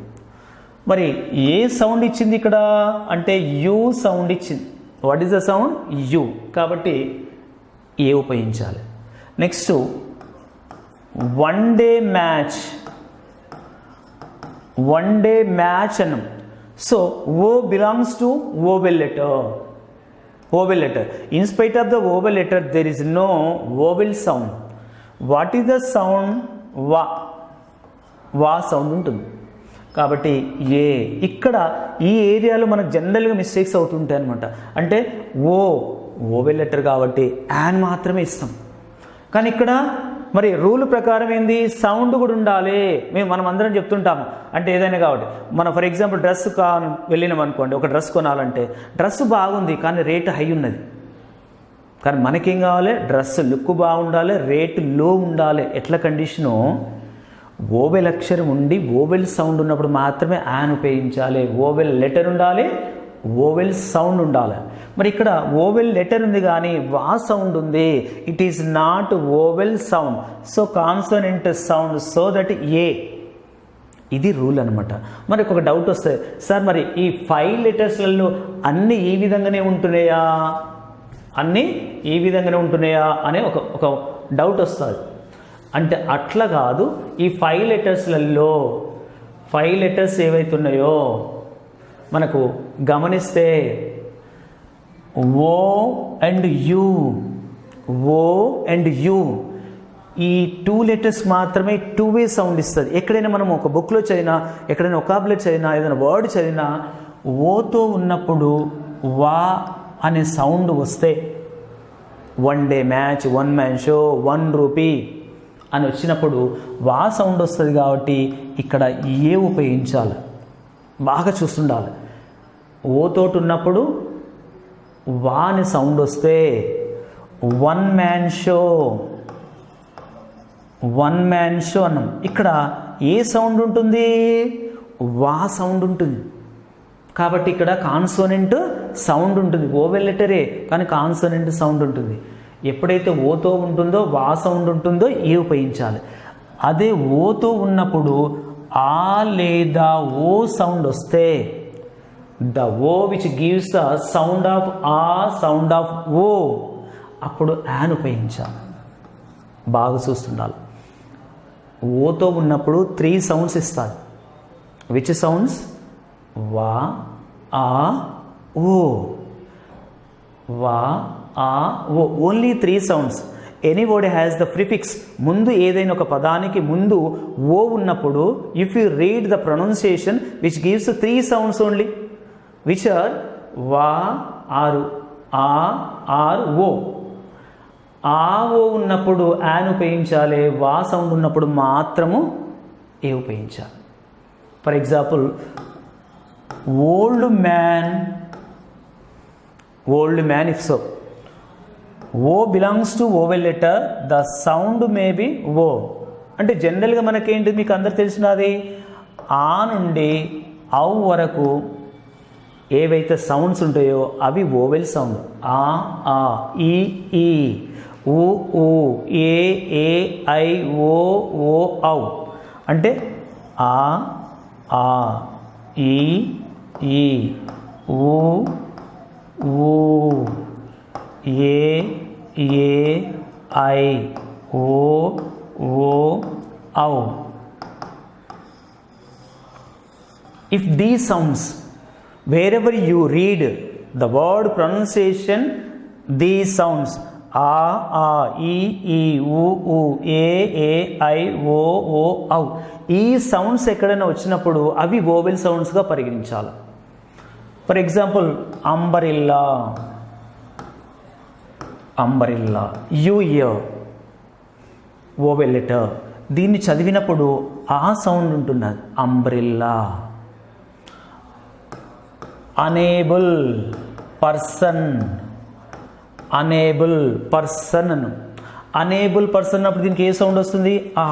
మరి ఏ సౌండ్ ఇచ్చింది ఇక్కడ అంటే యూ సౌండ్ ఇచ్చింది. What is the sound? U. కాబట్టి ఏ ఉపయోగించాలి. నెక్స్ట్ వన్ డే మ్యాచ్ అన్నాం. So O belongs to vowel letter. In spite of the vowel letter there is no vowel sound. What is the sound? Wa sound ఉంటుంది. కాబట్టి ఏ ఇక్కడ ఈ ఏరియాలో మనకు జనరల్గా మిస్టేక్స్ అవుతుంటాయి అనమాట. అంటే ఓవెల్ లెటర్ కాబట్టి యాన్ మాత్రమే ఇస్తాం. కానీ ఇక్కడ మరి రూల్ ప్రకారం ఏంది? సౌండ్ కూడా ఉండాలి. మనం అందరం చెప్తుంటాము. అంటే ఏదైనా కాబట్టి మనం ఫర్ ఎగ్జాంపుల్ డ్రెస్ వెళ్ళినాం అనుకోండి, ఒక డ్రెస్ కొనాలంటే డ్రెస్ బాగుంది కానీ రేటు హై ఉన్నది. కానీ మనకేం కావాలి? డ్రెస్ లుక్ బాగుండాలి, రేటు లో ఉండాలి. ఎట్లా కండిషను? ఓవెల్ అక్షరం ఉండి ఓవెల్ సౌండ్ ఉన్నప్పుడు మాత్రమే యాన్ ఉపయోగించాలి. ఓవెల్ లెటర్ ఉండాలి, ఓవెల్ సౌండ్ ఉండాలి. మరి ఇక్కడ ఓవెల్ లెటర్ ఉంది కానీ వా సౌండ్ ఉంది. It is not vowel sound, so consonant sound, so that a. ఇది రూల్ అనమాట. మరి ఒక డౌట్ వస్తుంది, సార్ మరి ఈ 5 లెటర్స్లలో అన్నీ ఈ విధంగానే ఉంటున్నాయా అనే ఒక డౌట్ వస్తుంది. అంటే అట్లా కాదు. ఈ 5 లెటర్స్లలో 5 లెటర్స్ ఏవైతున్నాయో మనకు గమనిస్తే ఓ అండ్ యూ ఈ 2 లెటర్స్ మాత్రమే 2 వే సౌండ్ ఇస్తుంది. ఎక్కడైనా మనం ఒక బుక్లో చదివినా, ఎక్కడైనా ఒకాబులర్ చదివినా, ఏదైనా వర్డ్ చదివినా ఓతో ఉన్నప్పుడు వా అనే సౌండ్ వస్తే one day match, 1 man show, 1 rupee అని వచ్చినప్పుడు వా సౌండ్ వస్తుంది. కాబట్టి ఇక్కడ ఏ ఉపయోగించాలి, బాగా చూస్తుండాలి. ఓతోటి ఉన్నప్పుడు వా అని సౌండ్ వస్తే 1 మ్యాన్ షో అన్నాం. ఇక్కడ ఏ సౌండ్ ఉంటుంది? వా సౌండ్ ఉంటుంది. కాబట్టి ఇక్కడ కాన్సోనెంట్ సౌండ్ ఉంటుంది. ఓవెల్ లెటరే కానీ కాన్సోనెంట్ సౌండ్ ఉంటుంది. ఎప్పుడైతే ఓతో ఉంటుందో వా సౌండ్ ఉంటుందో ఏ ఉపయోగించాలి. అదే ఓతో ఉన్నప్పుడు ఆ లేదా ఓ సౌండ్ వస్తే the O which gives the sound of ah, sound of O, అప్పుడు యాన్ ఉపయోగించాలి. బాగా చూస్తుండాలి. ఓతో ఉన్నప్పుడు 3 సౌండ్స్ ఇస్తారు. Which sounds? వా, ఆ, ఓ. వా, ఆ, ఓ. Only 3 sounds. Any word has the prefix. ముందు ఏదైనా ఒక పదానికి ముందు ఓ ఉన్నప్పుడు if you read the pronunciation which gives 3 sounds only, which are వా, ఆరు, ఆ, ఆర్, ఓ. ఆ ఓ ఉన్నప్పుడు యాన్ ఉపయోగించాలి. వా సౌండ్ ఉన్నప్పుడు మాత్రము ఏ ఉపయోగించాలి. For example old man if so, O belongs to vowel letter, the sound may be O. అంటే జనరల్గా మనకేంటి, మీకు అందరు తెలిసినది ఆ నుండి ఔ వరకు ఏవైతే సౌండ్స్ ఉంటాయో అవి ఓవెల్ సౌండ్. ఆ, ఈ, ఊ, ఏ, ఐ, ఓ, ఔ. అంటే ఆ, ఈ, ఊ, ఏ, ఐ, ఓ, ఔ. If these sounds wherever you read the word pronunciation, these sounds ఆ ఈ ఊ ఏ ఐ ఓ ఔ, ఈ సౌండ్స్ ఎక్కడైనా వచ్చినప్పుడు అవి వోవెల్ సౌండ్స్గా పరిగణించాలి. For example umbrella, umbrella, U here vowel letter. దీన్ని చదివినప్పుడు ఆ సౌండ్ ఉంటున్నది, umbrella. Unable person, unable person అను, అనేబుల్ పర్సన్ అన్నప్పుడు దీనికి ఏ సౌండ్ వస్తుంది, ఆ.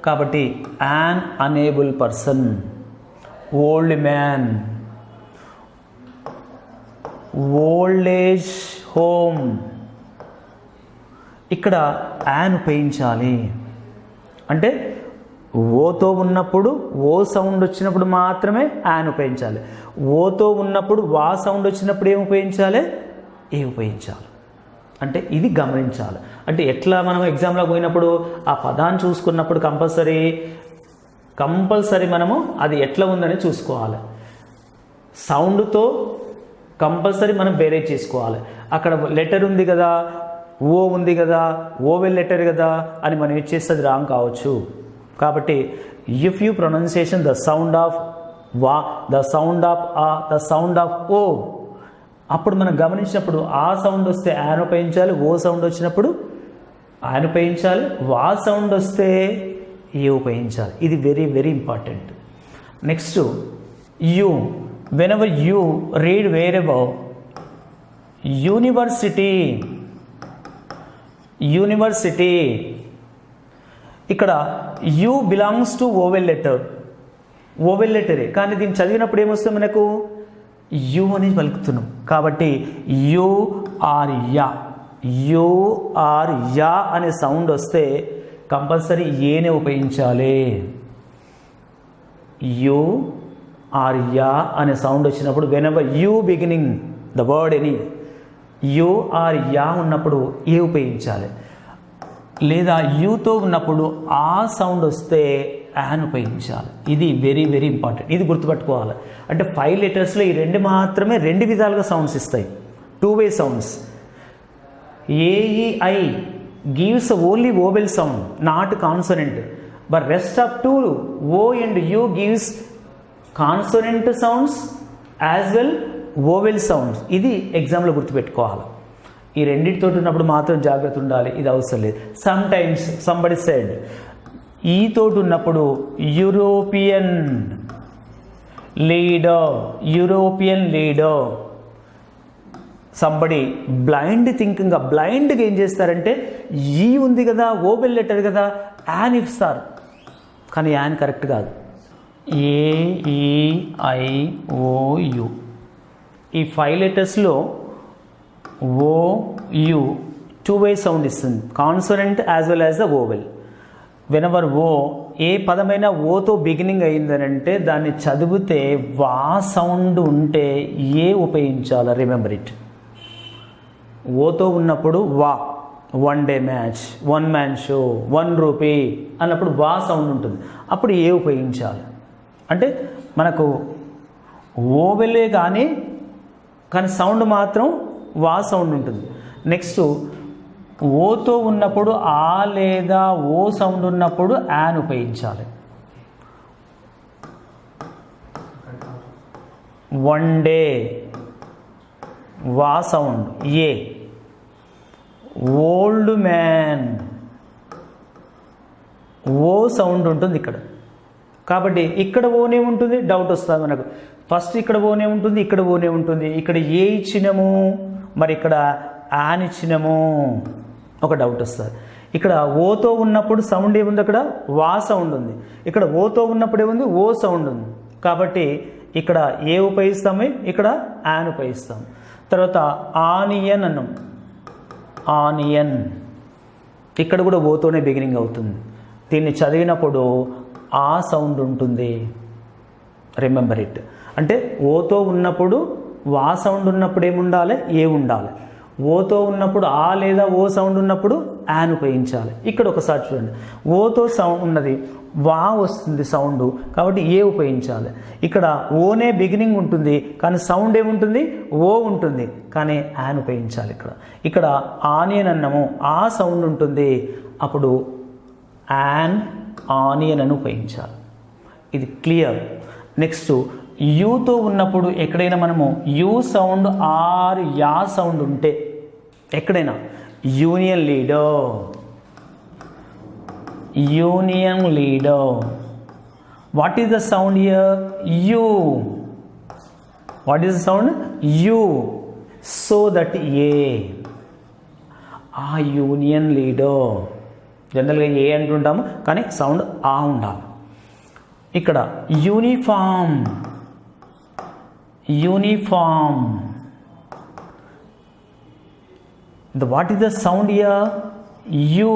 కాబట్టి an unable person. Old man, old age home. ఇక్కడ యాన్ ఉపయోగించాలి. అంటే ఓతో ఉన్నప్పుడు ఓ సౌండ్ వచ్చినప్పుడు మాత్రమే యాన్ ఉపయోగించాలి. ఓతో ఉన్నప్పుడు వా సౌండ్ వచ్చినప్పుడు ఏం ఉపయోగించాలి, ఏ ఉపయోగించాలి. అంటే ఇది గమనించాలి. అంటే ఎట్లా మనం ఎగ్జామ్లో పోయినప్పుడు ఆ పదాన్ని చూసుకున్నప్పుడు కంపల్సరీ మనము అది ఎట్లా ఉందని చూసుకోవాలి. సౌండ్తో కంపల్సరీ మనం వేరే చేసుకోవాలి. అక్కడ లెటర్ ఉంది కదా, ఓ ఉంది కదా, ఓవెల్ లెటర్ కదా అని మనం ఏం చేస్తే అది రాంగ్ కావచ్చు. కాబట్టి if you pronunciation the sound of వా, ద సౌండ్ ఆఫ్ ఆ, ద సౌండ్ ఆఫ్ ఓ, అప్పుడు మనం గమనించినప్పుడు ఆ సౌండ్ వస్తే యాన్ ఉపయోగించాలి, ఓ సౌండ్ వచ్చినప్పుడు యాన్ ఉపయోగించాలి, వా సౌండ్ వస్తే ఏ ఉపయోగించాలి. ఇది very very important. Next U, whenever you read wherever university, university, ఇక్కడ U belongs to vowel letter, vowel లెటరే, కానీ దీన్ని చదివినప్పుడు ఏమొస్తుంది మనకు, యూ అని పలుకుతున్నాం. కాబట్టి యూ ఆర్ యా, యూ ఆర్ యా అనే సౌండ్ వస్తే కంపల్సరీ ఏనే ఉపయోగించాలి. యూ ఆర్ యా అనే సౌండ్ వచ్చినప్పుడు whenever you beginning the word any, U or యా ఉన్నప్పుడు ఏ ఉపయోగించాలి. లేదా యూతో ఉన్నప్పుడు ఆ సౌండ్ వస్తే యాన్ ఉపయోగించాలి. ఇది వెరీ వెరీ ఇంపార్టెంట్. ఇది గుర్తుపెట్టుకోవాలి. అంటే 5 లెటర్స్లో ఈ 2 మాత్రమే 2 విధాలుగా సౌండ్స్ ఇస్తాయి, 2 way sounds. A E I gives only vowel sound, not consonant. But rest of 2 O and U gives consonant sounds as well vowel sounds. ఇది ఎగ్జామ్లో గుర్తుపెట్టుకోవాలి. ఈ రెండింటితో ఉన్నప్పుడు మాత్రం జాగ్రత్త ఉండాలి, ఇది అవసరం లేదు. సమ్ టైమ్స్ సంబడి సెడ్, ఈ తోటి ఉన్నప్పుడు European leader, European leader. Somebody blind థింకింగ్గా, బ్లైండ్గా ఏం చేస్తారంటే ఈ ఉంది కదా, ఓవెల్ లెటర్ కదా, యాన్ ఇస్తారు. కానీ యాన్ కరెక్ట్ కాదు. ఏఈఐఓయు, ఈ 5 లెటర్స్లో ఓ యు 2 వే సౌండ్ ఇస్తుంది, consonant as well as the vowel. Whenever O, ఏ పదమైనా ఓతో బిగినింగ్ అయిందనంటే దాన్ని చదివితే వా సౌండ్ ఉంటే ఏ ఉపయోగించాలి, రిమెంబర్ ఇట్. ఓతో ఉన్నప్పుడు వా, 1 day match, 1 man show, 1 rupee అన్నప్పుడు వా సౌండ్ ఉంటుంది, అప్పుడు ఏ ఉపయోగించాలి. అంటే మనకు ఓవెలే కానీ సౌండ్ మాత్రం వా సౌండ్ ఉంటుంది. నెక్స్ట్ ఓతో ఉన్నప్పుడు ఆ లేదా ఓ సౌండ్ ఉన్నప్పుడు యాన్ ఉపయోగించాలి. 1 డే వా సౌండ్ ఏ. ఓల్డ్ మ్యాన్ ఓ సౌండ్ ఉంటుంది ఇక్కడ. కాబట్టి ఇక్కడ ఓనే ఉంటుంది, డౌట్ వస్తుంది మనకు. ఫస్ట్ ఇక్కడ ఓనే ఉంటుంది, ఇక్కడ ఓనే ఉంటుంది. ఇక్కడ ఏ ఇచ్చినాము, మరి ఇక్కడ యాన్ ఇచ్చినాము, ఒక డౌట్ వస్తుంది. ఇక్కడ ఓతో ఉన్నప్పుడు సౌండ్ ఏముంది, అక్కడ వా సౌండ్ ఉంది. ఇక్కడ ఓతో ఉన్నప్పుడు ఏముంది, ఓ సౌండ్ ఉంది. కాబట్టి ఇక్కడ ఏ ఉపయోగిస్తాము, ఇక్కడ యాన్ ఉపయోగిస్తాము. తర్వాత ఆనియన్ అన్నాం, ఆనియన్, ఇక్కడ కూడా ఓతోనే బిగినింగ్ అవుతుంది. దీన్ని చదివినప్పుడు ఆ సౌండ్ ఉంటుంది, రిమెంబర్ ఇట్. అంటే ఓతో ఉన్నప్పుడు వా సౌండ్ ఉన్నప్పుడు ఏముండాలి, ఏ ఉండాలి. ఓతో ఉన్నప్పుడు ఆ లేదా ఓ సౌండ్ ఉన్నప్పుడు యాన్ ఉపయోగించాలి. ఇక్కడ ఒకసారి చూడండి, ఓతో సౌండ్ ఉన్నది, వా వస్తుంది సౌండ్, కాబట్టి ఏ ఉపయోగించాలి. ఇక్కడ ఓనే బిగినింగ్ ఉంటుంది కానీ సౌండ్ ఏముంటుంది, ఓ ఉంటుంది కానీ యాన్ ఉపయోగించాలి. ఇక్కడ ఆనియన్ అన్నము, ఆ సౌండ్ ఉంటుంది, అప్పుడు యాన్ ఆనియన్ అని ఉపయోగించాలి. ఇది క్లియర్. నెక్స్ట్ యూతో ఉన్నప్పుడు ఎక్కడైనా మనము U sound or ya sound ఉంటే ఎక్కడైనా union leader, union leader, what is the sound here, U. What is the sound, U. So that a, a union leader. జనరల్గా ఏ అంటుంటాము కానీ సౌండ్ ఆ ఉండాలి. ఇక్కడ uniform, uniform, what is the sound here, you.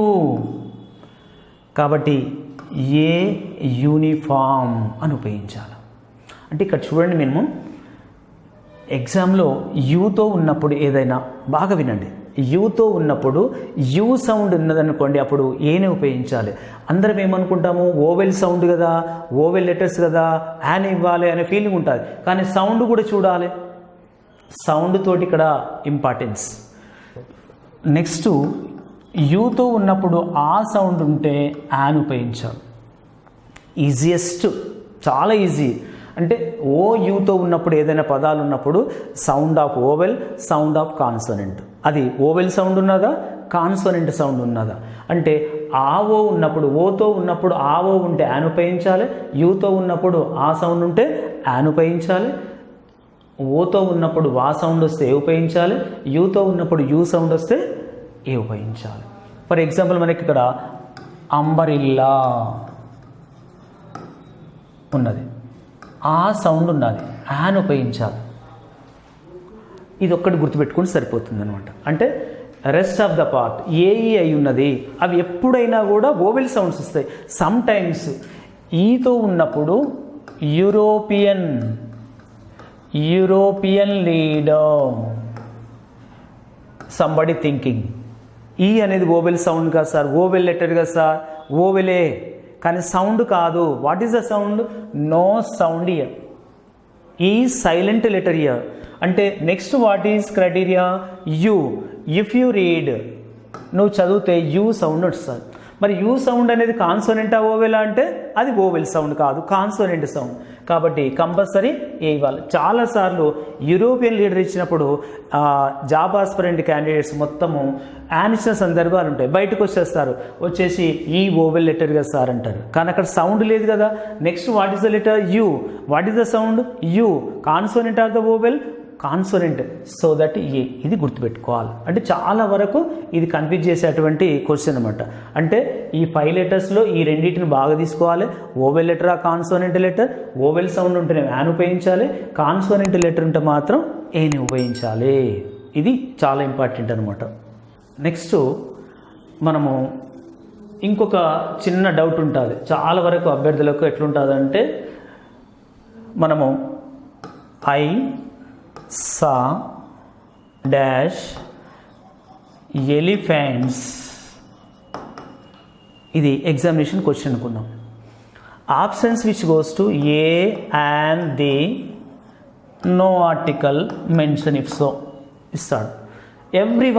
కాబట్టి a uniform అని ఉపయోగించాలి. అంటే ఇక్కడ చూడండి, మేము ఎగ్జామ్లో యూతో ఉన్నప్పుడు ఏదైనా బాగా వినండి, యూతో ఉన్నప్పుడు యూ సౌండ్ ఉన్నదనుకోండి అప్పుడు ఏనే ఉపయోగించాలి. అందరం ఏమనుకుంటాము, ఓవెల్ సౌండ్ కదా, ఓవెల్ లెటర్స్ కదా, యాన్ ఇవ్వాలి అనే ఫీలింగ్ ఉంటుంది. కానీ సౌండ్ కూడా చూడాలి, సౌండ్ తోటి ఇక్కడ ఇంపార్టెన్స్. నెక్స్ట్ యూతో ఉన్నప్పుడు ఆ సౌండ్ ఉంటే యాన్ ఉపయోగించాలి. ఈజియెస్ట్, చాలా ఈజీ. అంటే ఓ యూతో ఉన్నప్పుడు ఏదైనా పదాలు ఉన్నప్పుడు sound of vowel, sound of consonant, అది ఓవెల్ సౌండ్ ఉన్నదా, కాన్సోనెంట్ సౌండ్ ఉన్నదా. అంటే ఆ ఓ ఉన్నప్పుడు, ఓతో ఉన్నప్పుడు ఆ ఓ ఉంటే యాన్ ఉపయోగించాలి, యూతో ఉన్నప్పుడు ఆ సౌండ్ ఉంటే యాన్ ఉపయోగించాలి, ఓతో ఉన్నప్పుడు వా సౌండ్ వస్తే ఏ ఉపయోగించాలి, యూతో ఉన్నప్పుడు యూ సౌండ్ వస్తే ఏ ఉపయోగించాలి. ఫర్ ఎగ్జాంపుల్ మనకి ఇక్కడ అంబరిల్లా ఉన్నది, ఆ సౌండ్ ఉన్నది, యాన్ ఉపయోగించాలి. ఇది ఒక్కటి గుర్తుపెట్టుకుని సరిపోతుంది అనమాట. అంటే rest of the part A E అయి ఉన్నది, అవి ఎప్పుడైనా కూడా ఓవెల్ సౌండ్స్ వస్తాయి. సమ్ టైమ్స్ ఈతో ఉన్నప్పుడు European, European leader, somebody thinking. E అనేది ఓవెల్ సౌండ్ కాదు సార్, ఓవెల్ లెటర్ కదా సార్, ఓవెలే కానీ సౌండ్ కాదు. What is the sound, no sound year, E silent letter year. అంటే next what is criteria, U. If you read, నువ్వు చదివితే you sound వస్తుంది. మరి యూ సౌండ్ అనేది కాన్సోనెంటా ఓవెలా అంటే అది ఓవెల్ సౌండ్ కాదు, కాన్సోనెంట్ సౌండ్. కాబట్టి కంపల్సరీ ఏ ఇవ్వాలి. చాలాసార్లు యూరోపియన్ లీడర్ ఇచ్చినప్పుడు జాబ్ ఆస్పిరెంట్ క్యాండిడేట్స్ మొత్తము యాన్ ఇచ్చిన సందర్భాలు ఉంటాయి. బయటకు వచ్చేసి ఈ ఓవెల్ లెటర్ కదా సార్ అంటారు, కానీ అక్కడ సౌండ్ లేదు కదా. Next what is the letter, U. What is the sound, U. Consonant or the vowel, consonant. So that a, ఇది గుర్తుపెట్టుకోవాలి. అంటే చాలా వరకు ఇది కన్ఫ్యూజ్ చేసేటువంటి క్వశ్చన్ అనమాట. అంటే ఈ 5 లెటర్స్లో ఈ రెండింటిని బాగా తీసుకోవాలి. ఓవెల్ లెటర్ ఆ కాన్సోనెంట్ లెటర్, ఓవెల్ సౌండ్ ఉంటేనే యాన్ ఉపయోగించాలి, కాన్సోనెంట్ లెటర్ ఉంటే మాత్రం ఏని ఉపయోగించాలి. ఇది చాలా ఇంపార్టెంట్ అనమాట. నెక్స్ట్ మనము ఇంకొక చిన్న డౌట్ ఉంటుంది చాలా వరకు అభ్యర్థులకు. ఎట్లుంటుందంటే మనము ఐ సా డాష్ ఎలిఫెంట్స్, ఇది ఎగ్జామినేషన్ క్వశ్చన్ అనుకున్నాం. Options which goes to A and the, no article mention if so ఇస్తాడు. ఎవ్రీ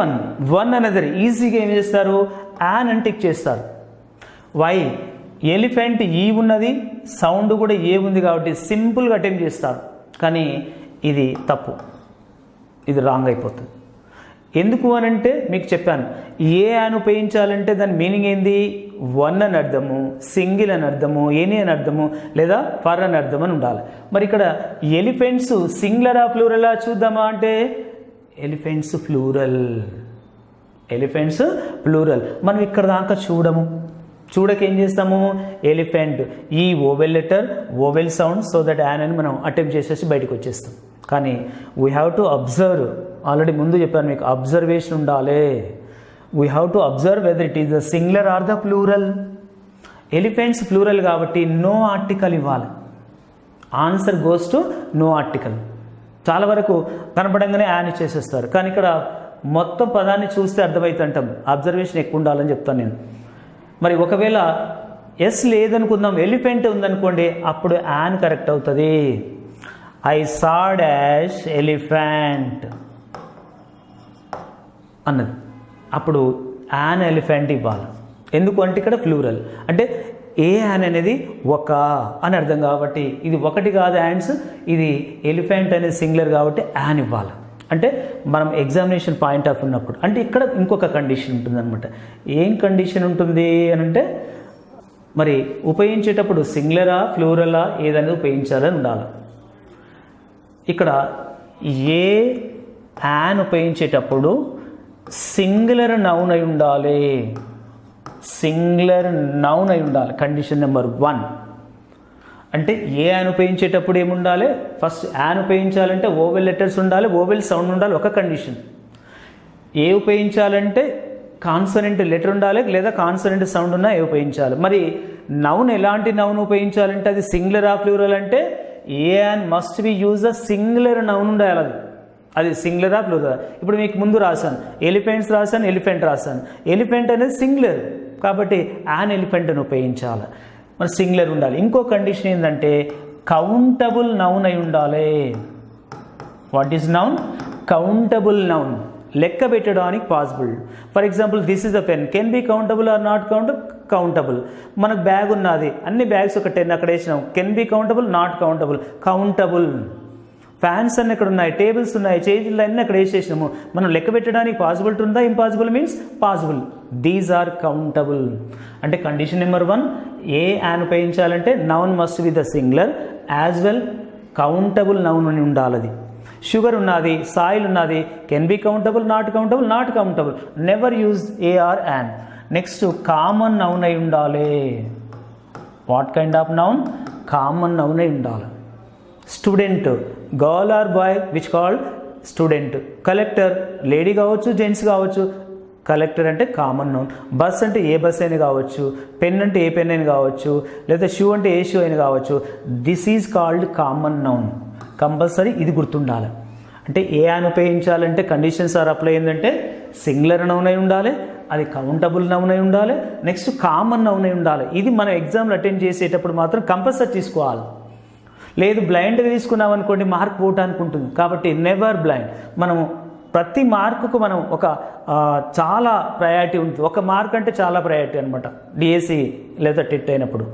వన్ అనదర్ ఈజీగా ఏం చేస్తారు, యాన్ అని టిక్ చేస్తారు. వై, ఎలిఫెంట్ ఈ ఉన్నది, సౌండ్ కూడా ఏ ఉంది కాబట్టి సింపుల్గా అటెంప్ట్ చేస్తారు. కానీ ఇది తప్పు, ఇది రాంగ్ అయిపోతుంది. ఎందుకు అనంటే మీకు చెప్పాను, ఏ అని ఉపయోగించాలంటే దాని మీనింగ్ ఏంది, వన్ అని అర్థము, సింగిల్ అని అర్థము, ఎనీ అని అర్థము, లేదా ఫర్ అని అర్థం అని ఉండాలి. మరి ఇక్కడ ఎలిఫెంట్స్ సింగులరా ప్లూరలా చూద్దామా అంటే ఎలిఫెంట్స్ ప్లూరల్, ఎలిఫెంట్స్ ప్లూరల్. మనం ఇక్కడ దాకా చూడక ఏం చేస్తాము, elephant E vowel letter, vowel sound, so that an అని మనం అటెంప్ట్ చేసేసి బయటకు వచ్చేస్తాం. కానీ we have to observe. Already ముందు చెప్పాను మీకు, అబ్జర్వేషన్ ఉండాలి. We have to observe whether it is the singular or the plural. Elephants plural కాబట్టి నో ఆర్టికల్ ఇవ్వాలి. Answer goes to no article. చాలా వరకు కనపడంగానే యాన్ ఇచ్చేసేస్తారు. కానీ ఇక్కడ మొత్తం పదాన్ని చూస్తే అర్థమవుతుంటాం. అబ్జర్వేషన్ ఎక్కువ ఉండాలని చెప్తాను నేను. మరి ఒకవేళ ఎస్ లేదనుకుందాం, ఎలిఫెంట్ ఉందనుకోండి, అప్పుడు యాన్ కరెక్ట్ అవుతుంది. ఐ సా డాష్ ఎలిఫెంట్ అన్నది, అప్పుడు యాన్ ఎలిఫెంట్ ఇవ్వాలి. ఎందుకు అంటే ఇక్కడ ఫ్లూరల్ అంటే ఏ యాన్ అనేది ఒక అని అర్థం కాబట్టి ఇది ఒకటి కాదు యాన్స్, ఇది ఎలిఫెంట్ అనేది సింగులర్ కాబట్టి యాన్ ఇవ్వాలి. అంటే మనం ఎగ్జామినేషన్ పాయింట్ ఆఫ్ ఉన్నప్పుడు అంటే ఇక్కడ ఇంకొక కండిషన్ ఉంటుంది అనమాట. ఏం కండిషన్ ఉంటుంది అని అంటే మరి ఉపయోగించేటప్పుడు సింగులరా ఫ్లూరలా ఏదనేది ఉపయోగించాలని ఉండాలి. ఇక్కడ ఏ యాన్ ఉపయోగించేటప్పుడు సింగులర్ నౌన్ అయి ఉండాలి. సింగులర్ నౌన్ అయి ఉండాలి. కండిషన్ నెంబర్ 1 అంటే ఏ యాన్ ఉపయోగించేటప్పుడు ఏముండాలి, ఫస్ట్ యాన్ ఉపయోగించాలంటే ఓవెల్ లెటర్స్ ఉండాలి, ఓవెల్ సౌండ్ ఉండాలి, ఒక కండిషన్. ఏ ఉపయోగించాలంటే కాన్సనెంట్ లెటర్ ఉండాలి లేదా కాన్సనెంట్ సౌండ్ ఉన్నా ఏ ఉపయోగించాలి. మరి నౌన్ ఎలాంటి నౌన్ ఉపయోగించాలంటే అది సింగులర్ ఆ ఫ్లూరల్ అంటే a an must be use a singular noun ఉండాలి. అది సింగులరా ఫ్లూరల్. ఇప్పుడు మీకు ముందు రాశాను ఎలిఫెంట్స్ రాశాను, ఎలిఫెంట్ రాశాను. ఎలిఫెంట్ అనేది సింగులర్ కాబట్టి యాన్ ఎలిఫెంట్ అని ఉపయోగించాలి. మరి సింగులర్ ఉండాలి. ఇంకో కండిషన్ ఏంటంటే కౌంటబుల్ నౌన్ అయి ఉండాలి. What is noun? Countable noun, లెక్క పెట్టడానికి possible. For example this is a pen, can be countable or not countable. మనకు బ్యాగ్ ఉన్నది, అన్ని బ్యాగ్స్ ఒక 10 అక్కడ వేసినాం, can be countable not countable. Countable. Fans అన్నీ ఇక్కడ ఉన్నాయి, టేబుల్స్ ఉన్నాయి, చైర్లు అన్నీ అక్కడ వేసేసినాము, మనం లెక్క పెట్టడానికి పాసిబిలిటీ ఉందా? Impossible means possible. These are countable. అంటే కండిషన్ నెంబర్ 1 ఏ యాన్ ఉపయోగించాలంటే noun must be the singular as well countable noun అని ఉండాలి. అది షుగర్ ఉన్నది, సాయిల్ ఉన్నది, can be countable not countable, not countable. Never use a or an. Next common noun అయి ఉండాలి. What kind of noun? Common noun అయి ఉండాలి. Student, girl or boy which called student. Collector, lady కావచ్చు gents కావచ్చు, collector అంటే common noun. Bus అంటే ఏ bus అయినా కావచ్చు, పెన్ అంటే ఏ పెన్ అయినా కావచ్చు, లేదా షూ అంటే ఏ షూ అయినా కావచ్చు. This is called common noun. Compulsory ఇది గుర్తుండాలి. అంటే ఏ యాన్ ఉపయోగించాలంటే కండిషన్స్ ఆర్ అప్లై ఏంటంటే సింగులర్ నౌన్ అయి ఉండాలి, అది కౌంటబుల్ నౌన్ అయి ఉండాలి, నెక్స్ట్ కామన్ నౌన్ అయి ఉండాలి. ఇది మనం ఎగ్జామ్లు అటెండ్ చేసేటప్పుడు మాత్రం కంపల్సరీ తీసుకోవాలి. లేదు బ్లైండ్గా తీసుకున్నాం అనుకోండి మార్క్ పోవటానికి ఉంటుంది. కాబట్టి నెవర్ బ్లైండ్. మనము ప్రతి మార్కుకు మనం ఒక చాలా ప్రయారిటీ ఉంటుంది. ఒక మార్క్ అంటే చాలా ప్రయారిటీ అనమాట. డిఎస్సి లేదా టెట్ అయినప్పుడు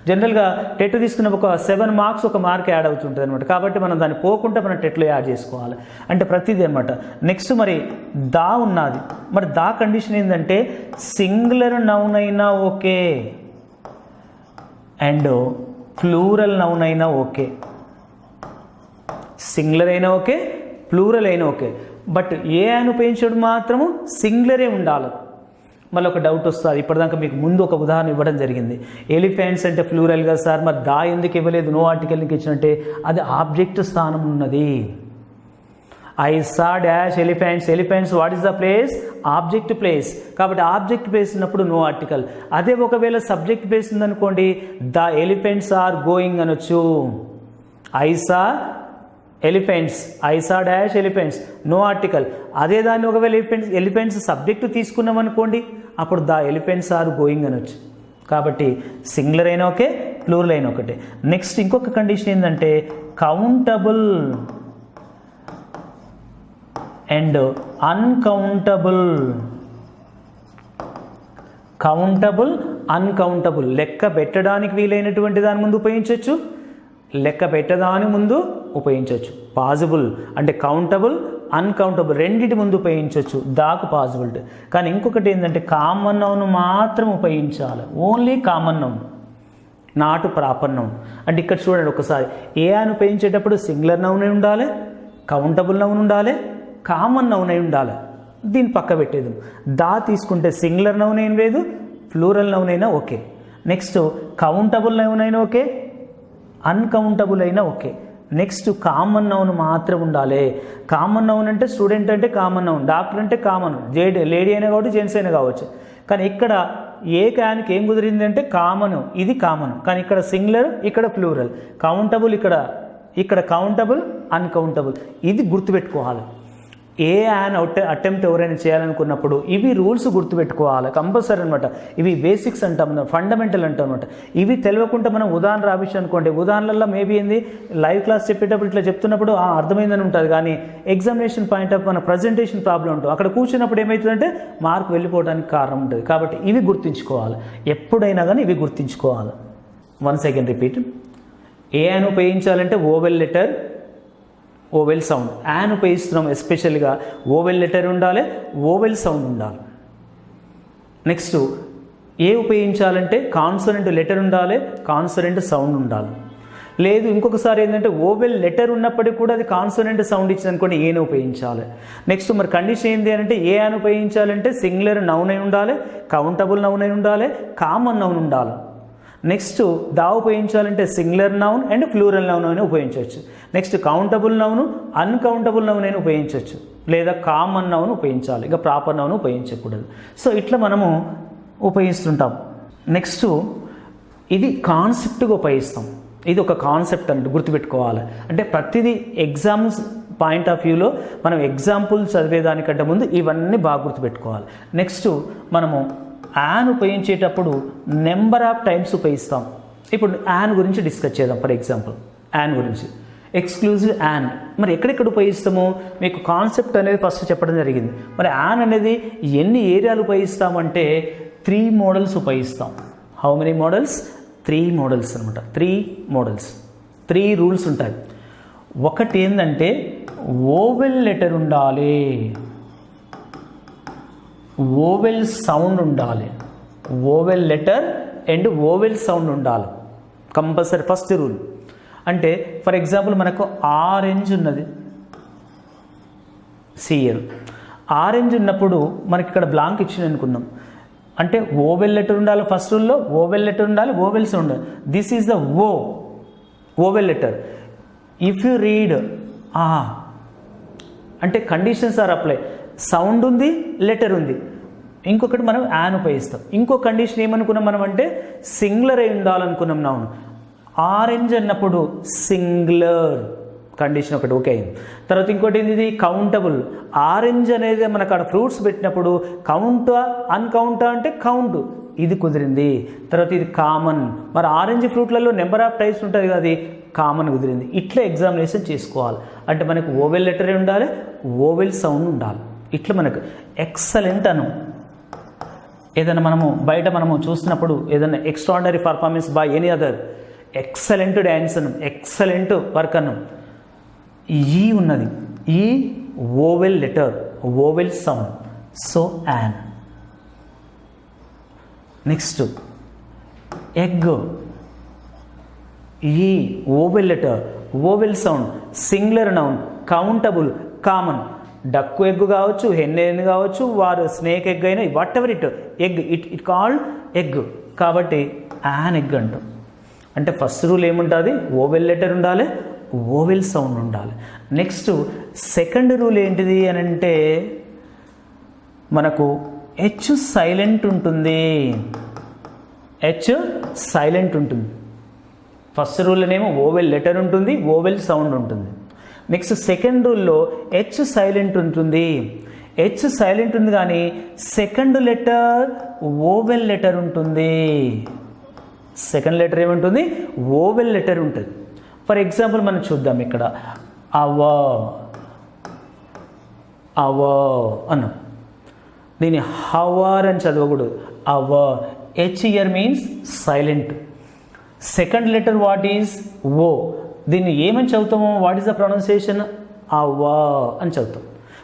జనరల్గా టెట్ తీసుకున్న ఒక 7 మార్క్స్ ఒక మార్క్ యాడ్ అవుతుంటుంది అనమాట. కాబట్టి మనం దాన్ని పోకుండా మనం టెట్లో యాడ్ చేసుకోవాలి. అంటే ప్రతిదీ అనమాట. నెక్స్ట్ మరి దా ఉన్నది. మరి దా కండిషన్ ఏంటంటే సింగులర్ నౌన్ అయినా ఓకే అండ్ ప్లూరల్ నౌన్ అయినా ఓకే. సింగులర్ అయినా ఓకే, ప్లూరల్ అయినా ఓకే. బట్ ఏ అని ఉపయోగించడం మాత్రము సింగులరే ఉండాలి. మళ్ళీ ఒక డౌట్ వస్తుంది. ఇప్పటిదాకా మీకు ముందు ఒక ఉదాహరణ ఇవ్వడం జరిగింది. ఎలిఫెంట్స్ అంటే ప్లూరల్ కదా సార్, మరి దా ఎందుకు ఇవ్వలేదు, నో ఆర్టికల్కి ఇచ్చినట్టే అది ఆబ్జెక్ట్ స్థానం ఉన్నది. I saw dash elephants. Elephants what is the place? Object place. కాబట్టి ఆబ్జెక్ట్ ప్లేస్ ఉన్నప్పుడు నో ఆర్టికల్. అదే ఒకవేళ సబ్జెక్ట్ ప్లేస్ ఉందనుకోండి, ద ఎలిఫెంట్స్ ఆర్ గోయింగ్ అనొచ్చు. I saw elephants, I saw dash elephants, no article. అదే దాన్ని ఒకవేళ ఎలిఫెంట్స్ సబ్జెక్టు తీసుకున్నాం అనుకోండి, అప్పుడు ద ఎలిఫెంట్స్ ఆర్ గోయింగ్ అనొచ్చు. కాబట్టి సింగులర్ అయినా ఓకే, ప్లూరల్ అయినా ఒకటే. నెక్స్ట్ ఇంకొక కండిషన్ ఏంటంటే countable and uncountable. Countable, uncountable. లెక్క పెట్టడానికి వీలైనటువంటి దాని ముందు ఉపయోగించవచ్చు, లెక్క పెట్టదాని ముందు ఉపయోగించవచ్చు. పాసిబుల్ అంటే కౌంటబుల్, అన్కౌంటబుల్ రెండింటి ముందు ఉపయోగించవచ్చు దాకు పాసిబిలిటీ. కానీ ఇంకొకటి ఏంటంటే కామన్ నౌన్ మాత్రం ఉపయోగించాలి. Only common noun, not proper noun. అంటే ఇక్కడ చూడండి ఒకసారి, ఏ అని ఉపయోగించేటప్పుడు సింగులర్ నౌన్ అయి ఉండాలి, కౌంటబుల్ నౌన్ ఉండాలి, కామన్ నౌన్ అయి ఉండాలి. దీన్ని పక్క పెట్టేది. దా తీసుకుంటే సింగులర్ నౌన్ ఏం లేదు, ప్లూరల్ నౌన్ అయినా ఓకే. నెక్స్ట్ కౌంటబుల్ నౌన్ అయినా ఓకే, అన్కౌంటబుల్ అయినా ఓకే. నెక్స్ట్ కామన్ నౌన్ మాత్రం ఉండాలి. కామన్ నౌన్ అంటే స్టూడెంట్ అంటే కామన్ నౌన్, డాక్టర్ అంటే కామన్, లేడీ అయినా కావచ్చు జెంట్స్ అయినా కావచ్చు. కానీ ఇక్కడ ఏ కానికి ఏం కుదిరింది అంటే కామన్, ఇది కామన్. కానీ ఇక్కడ సింగులర్, ఇక్కడ ప్లూరల్. కౌంటబుల్ ఇక్కడ కౌంటబుల్, అన్కౌంటబుల్. ఇది గుర్తుపెట్టుకోవాలి. ఏ యాన్ అటెంప్ట్ ఎవరైనా చేయాలనుకున్నప్పుడు ఇవి రూల్స్ గుర్తుపెట్టుకోవాలి కంపల్సరీ అనమాట. ఇవి బేసిక్స్ అంటాం, ఫండమెంటల్ అంటాం అనమాట. ఇవి తెలియకుండా మనం ఉదాహరణ రావించి అనుకోండి, ఉదాహరణలో మేబీ ఏంది లైవ్ క్లాస్ చెప్పేటప్పుడు ఇట్లా చెప్తున్నప్పుడు అర్థమైందని ఉంటుంది, కానీ ఎగ్జామినేషన్ పాయింట్ ఆఫ్ మన ప్రజెంటేషన్ ప్రాబ్లం ఉంటుంది. అక్కడ కూర్చున్నప్పుడు ఏమవుతుందంటే మార్క్ వెళ్ళిపోవడానికి కారణం ఉంటుంది. కాబట్టి ఇవి గుర్తుంచుకోవాలి, ఎప్పుడైనా కానీ ఇవి గుర్తుంచుకోవాలి. Once again repeat. ఏ అని ఉపయోగించాలంటే vowel letter, vowel sound. An ఉపయోగిస్తున్నాం ఎస్పెషల్గా ఓవెల్ లెటర్ ఉండాలి, ఓవెల్ సౌండ్ ఉండాలి. నెక్స్ట్ ఏ ఉపయోగించాలంటే కాన్సనెంట్ లెటర్ ఉండాలి, కాన్సనెంట్ సౌండ్ ఉండాలి. లేదు ఇంకొకసారి ఏంటంటే ఓవెల్ లెటర్ ఉన్నప్పటికీ కూడా అది కాన్సనెంట్ సౌండ్ ఇచ్చింది అనుకోండి, ఏని ఉపయోగించాలి. నెక్స్ట్ మరి కండిషన్ ఏంటి అంటే ఏ అని ఉపయోగించాలంటే సింగులర్ నౌన్ అయి ఉండాలి, కౌంటబుల్ నౌన్ అయి ఉండాలి, కామన్ నౌన్ ఉండాలి. నెక్స్ట్ దా ఉపయోగించాలంటే singular noun and plural noun అని ఉపయోగించవచ్చు. Next countable noun, uncountable noun అని ఉపయోగించవచ్చు, లేదా కామన్ నౌన్ ఉపయోగించాలి, ఇక ప్రాపర్ నౌన్ ఉపయోగించకూడదు. సో ఇట్లా మనము ఉపయోగిస్తుంటాం. నెక్స్ట్ ఇది కాన్సెప్ట్గా ఉపయోగిస్తాం. ఇది ఒక కాన్సెప్ట్ అంటే గుర్తుపెట్టుకోవాలి. అంటే ప్రతిదీ ఎగ్జామ్స్ పాయింట్ ఆఫ్ వ్యూలో మనం ఎగ్జాంపుల్ చదివేదానికంటే ముందు ఇవన్నీ బాగా గుర్తుపెట్టుకోవాలి. నెక్స్ట్ మనము యాన్ ఉపయోగించేటప్పుడు నెంబర్ ఆఫ్ టైమ్స్ ఉపయోగిస్తాం. ఇప్పుడు యాన్ గురించి డిస్కస్ చేద్దాం. ఫర్ ఎగ్జాంపుల్ యాన్ గురించి ఎక్స్క్లూజివ్ యాన్ మరి ఎక్కడెక్కడ ఉపయోగిస్తాము మీకు కాన్సెప్ట్ అనేది ఫస్ట్ చెప్పడం జరిగింది. మరి యాన్ అనేది ఎన్ని ఏరియాలు ఉపయోగిస్తామంటే 3 మోడల్స్ ఉపయోగిస్తాం. How many models? 3 మోడల్స్ అనమాట. 3 మోడల్స్, 3 రూల్స్ ఉంటాయి. ఒకటి ఏంటంటే ఓవెల్ లెటర్ ఉండాలి, ఓవెల్ సౌండ్ ఉండాలి. Oval letter and vowel sound ఉండాలి కంపల్సరీ, ఫస్ట్ రూల్. అంటే ఫర్ ఎగ్జాంపుల్ మనకు ఆరెంజ్ ఉన్నది, సిఎల్ ఆరెంజ్ ఉన్నప్పుడు మనకి ఇక్కడ బ్లాంక్ ఇచ్చింది అనుకున్నాం అంటే ఓవెల్ లెటర్ ఉండాలి. ఫస్ట్ రూల్లో ఓవెల్ లెటర్ ఉండాలి, ఓవెల్ సౌండ్ ఉండాలి. This is the vowel letter. If you read అంటే కండిషన్స్ ఆర్ అప్లై, సౌండ్ ఉంది, లెటర్ ఉంది. ఇంకొకటి మనం యాన్ ఉపయోగిస్తాం. ఇంకో కండిషన్ ఏమనుకున్నాం మనం అంటే సింగులర్ అయి ఉండాలనుకున్నాం. నౌన్ ఆరెంజ్ అన్నప్పుడు సింగులర్ కండిషన్ ఒకటి ఓకే అయింది. తర్వాత ఇంకోటి ఏంది కౌంటబుల్. ఆరెంజ్ అనేది మనకు అక్కడ ఫ్రూట్స్ పెట్టినప్పుడు కౌంటా అన్కౌంటా అంటే కౌంట్, ఇది కుదిరింది. తర్వాత ఇది కామన్, మరి ఆరెంజ్ ఫ్రూట్లలో నెంబర్ ఆఫ్ టైప్స్ ఉంటుంది కదా, అది కామన్ కుదిరింది. ఇట్లా ఎగ్జామినేషన్ చేసుకోవాలి. అంటే మనకు ఓవెల్ లెటర్ ఉండాలి, ఓవెల్ సౌండ్ ఉండాలి. ఇట్లా మనకు ఎక్సలెంట్ అను. ఏదైనా మనము బయట మనము చూసినప్పుడు ఏదైనా extraordinary performance by any other, excellent dance అను, ఎక్సలెంట్ వర్క్ అను. ఈ ఉన్నది E vowel letter, vowel sound. So an. Next egg, E vowel letter, vowel sound, singular noun, countable, common. Duck egg కావచ్చు, హెన్ ఎగ్ కావచ్చు, వారు snake egg అయినా whatever it egg, it called egg. కాబట్టి an egg అంటాం. అంటే first rule ఏముంటుంది? Vowel letter ఉండాలి, vowel sound ఉండాలి. నెక్స్ట్ సెకండ్ రూల్ ఏంటిది అని అంటే మనకు హెచ్ సైలెంట్ ఉంటుంది, హెచ్ సైలెంట్ ఉంటుంది. ఫస్ట్ రూల్లోనేమో ఓవెల్ లెటర్ ఉంటుంది, ఓవెల్ సౌండ్ ఉంటుంది. నెక్స్ట్ సెకండ్ రూల్లో హెచ్ సైలెంట్ ఉంటుంది. హెచ్ సైలెంట్ ఉంది కానీ సెకండ్ లెటర్ ఓవెల్ లెటర్ ఉంటుంది. సెకండ్ లెటర్ ఏముంటుంది? ఓవెల్ లెటర్ ఉంటుంది. ఫర్ ఎగ్జాంపుల్ మనం చూద్దాం ఇక్కడ అవ అన్నాం. దీన్ని హవర్ అని చదవకూడదు, H here means silent. Second letter what is O. దీన్ని ఏమని చదువుతామో, వాట్ ఈస్ ద ప్రొనౌన్సియేషన్? అని చదువుతాం.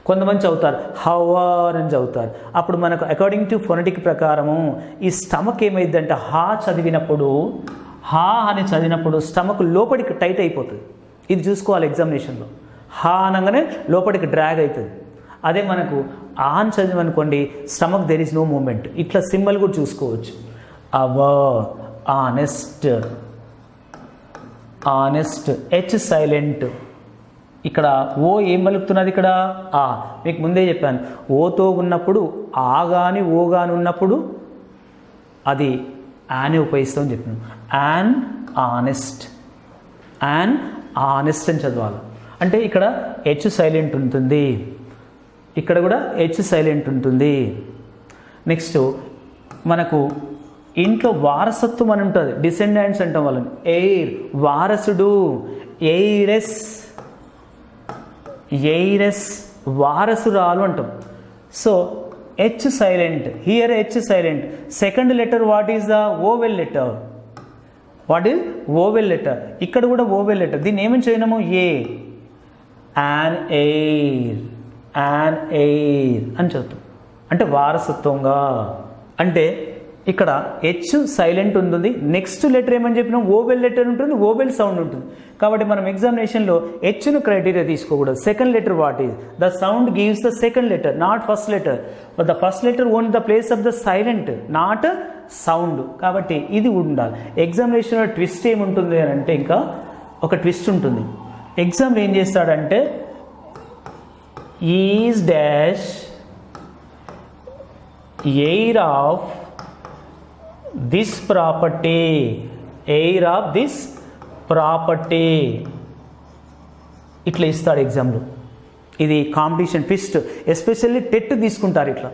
కొంతమంది చదువుతారు హవర్ అని చదువుతారు. అప్పుడు మనకు అకార్డింగ్ టు ఫొనెటిక్ ప్రకారము ఈ స్టమక్ ఏమైందంటే హా అని చదివినప్పుడు స్టమక్ లోపలికి టైట్ అయిపోతుంది. ఇది చూసుకోవాలి ఎగ్జామినేషన్లో. హా అనగానే లోపలికి డ్రాగ్ అవుతుంది. అదే మనకు అని చదివనుకోండి stomach there is no movement. ఇట్లా సింబల్ కూడా చూసుకోవచ్చు. Honest, H silent. ఇక్కడ ఓ ఏం పలుకుతున్నది? ఇక్కడ మీకు ముందే చెప్పాను, ఓతో ఉన్నప్పుడు ఆ కానీ ఓ కానీ ఉన్నప్పుడు అది యానే ఉపయోగిస్తామని చెప్పాను. యాన్ ఆనెస్ట్ అని చదవాలి. అంటే ఇక్కడ హెచ్ సైలెంట్ ఉంటుంది. ఇక్కడ కూడా హెచ్ సైలెంట్ ఉంటుంది. నెక్స్ట్ మనకు ఇంట్లో వారసత్వం అని ఉంటుంది, డిసెండెంట్స్ అంటాం వాళ్ళని. ఎయిర్ వారసుడు, ఎయిరెస్ వారసురాలు అంటాం. So H silent, here H silent. Second letter what is the vowel letter, what is vowel letter. ఇక్కడ కూడా ఓవెల్ లెటర్. దీన్ని ఏమని చేయడము, ఏ యాన్ ఎయిర్ అని చెప్తాం, అంటే వారసత్వంగా. అంటే ఇక్కడ హెచ్ సైలెంట్ ఉంటుంది. నెక్స్ట్ లెటర్ ఏమని చెప్పినాం, ఓవెల్ లెటర్ ఉంటుంది, ఓవెల్ సౌండ్ ఉంటుంది. కాబట్టి మనం ఎగ్జామినేషన్లో హెచ్ను క్రైటీరియా తీసుకోకూడదు. Second letter what is, the sound gives the second letter, not first letter. But the first letter own the place of the silent, not sound. కాబట్టి ఇది ఉండాలి. ఎగ్జామినేషన్లో ట్విస్ట్ ఏముంటుంది అని అంటే, ఇంకా ఒక ట్విస్ట్ ఉంటుంది. ఎగ్జామ్లో ఏం చేస్తాడంటే, is dash heir of this property, air of this property ఇట్లా ఇస్తాడు ఎగ్జామ్లో. ఇది కాంపిటీషన్ ట్విస్ట్, ఎస్పెషల్లీ టెట్ తీసుకుంటారు ఇట్లా.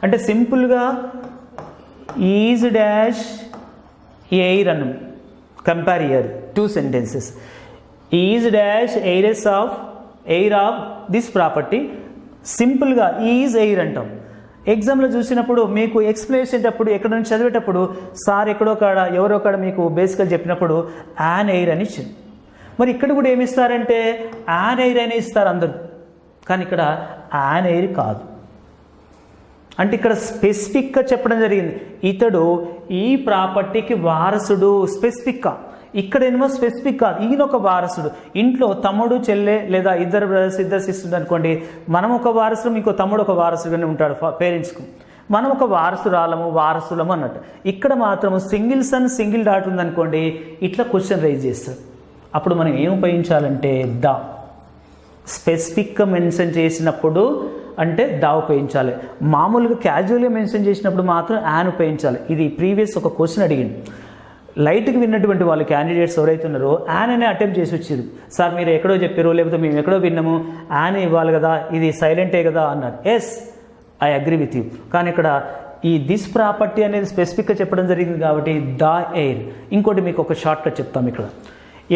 అంటే సింపుల్గా is dash air Anu compare year 2 sentences. Is dash heir of this property. సింపుల్గా ఈజ్ ఎయిర్ అంటాం. ఎగ్జామ్లో చూసినప్పుడు మీకు ఎక్స్ప్లెనేషన్ అప్పుడు ఎక్కడ నుంచి చదివేటప్పుడు సార్ ఎక్కడో కాడ ఎవరో కాడ మీకు బేసికల్ చెప్పినప్పుడు యాన్ ఎయిర్ అని ఇచ్చింది. మరి ఇక్కడ కూడా ఏమి ఇస్తారంటే యాన్ ఎయిర్ అని ఇస్తారు అందరూ, కానీ ఇక్కడ యాన్ ఎయిర్ కాదు. అంటే ఇక్కడ స్పెసిఫిక్గా చెప్పడం జరిగింది, ఇతడు ఈ ప్రాపర్టీకి వారసుడు, స్పెసిఫిక్గా. ఇక్కడేమో స్పెసిఫిక్ కాదు, ఈయన ఒక వారసుడు. ఇంట్లో తమ్ముడు చెల్లె లేదా ఇద్దరు బ్రదర్స్ ఇద్దరు సిస్టర్స్ అనుకోండి, మనం ఒక వారసుడు, ఇంకో తమ్ముడు ఒక వారసుడుగానే ఉంటాడు పేరెంట్స్కు. మనం ఒక వారసులము అన్నట్టు. ఇక్కడ మాత్రం సింగిల్ సన్ సింగిల్ డాటర్ ఉందనుకోండి, ఇట్లా క్వశ్చన్ రైజ్ చేస్తారు. అప్పుడు మనం ఏం ఉపయోగించాలంటే ద. స్పెసిఫిక్గా మెన్షన్ చేసినప్పుడు అంటే దా ఉపయోగించాలి. మామూలుగా క్యాజువల్గా మెన్షన్ చేసినప్పుడు మాత్రం యాన్ ఉపయోగించాలి. ఇది ప్రీవియస్ ఒక క్వశ్చన్ అడిగింది. లైట్కి విన్నటువంటి వాళ్ళు క్యాండిడేట్స్ ఎవరైతే ఉన్నారో యాన్ అనే అటెంప్ట్ చేసి వచ్చారు. సార్ మీరు ఎక్కడో చెప్పారు, లేకపోతే మేము ఎక్కడో విన్నాము, యాన్ ఇవ్వాలి కదా, ఇది సైలెంటే కదా అన్నారు. Yes, I agree with you. కానీ ఇక్కడ ఈ దిస్ ప్రాపర్టీ అనేది స్పెసిఫిక్గా చెప్పడం జరిగింది కాబట్టి ద ఎయిర్. ఇంకోటి మీకు ఒక షార్ట్ కట్ చెప్తాం. ఇక్కడ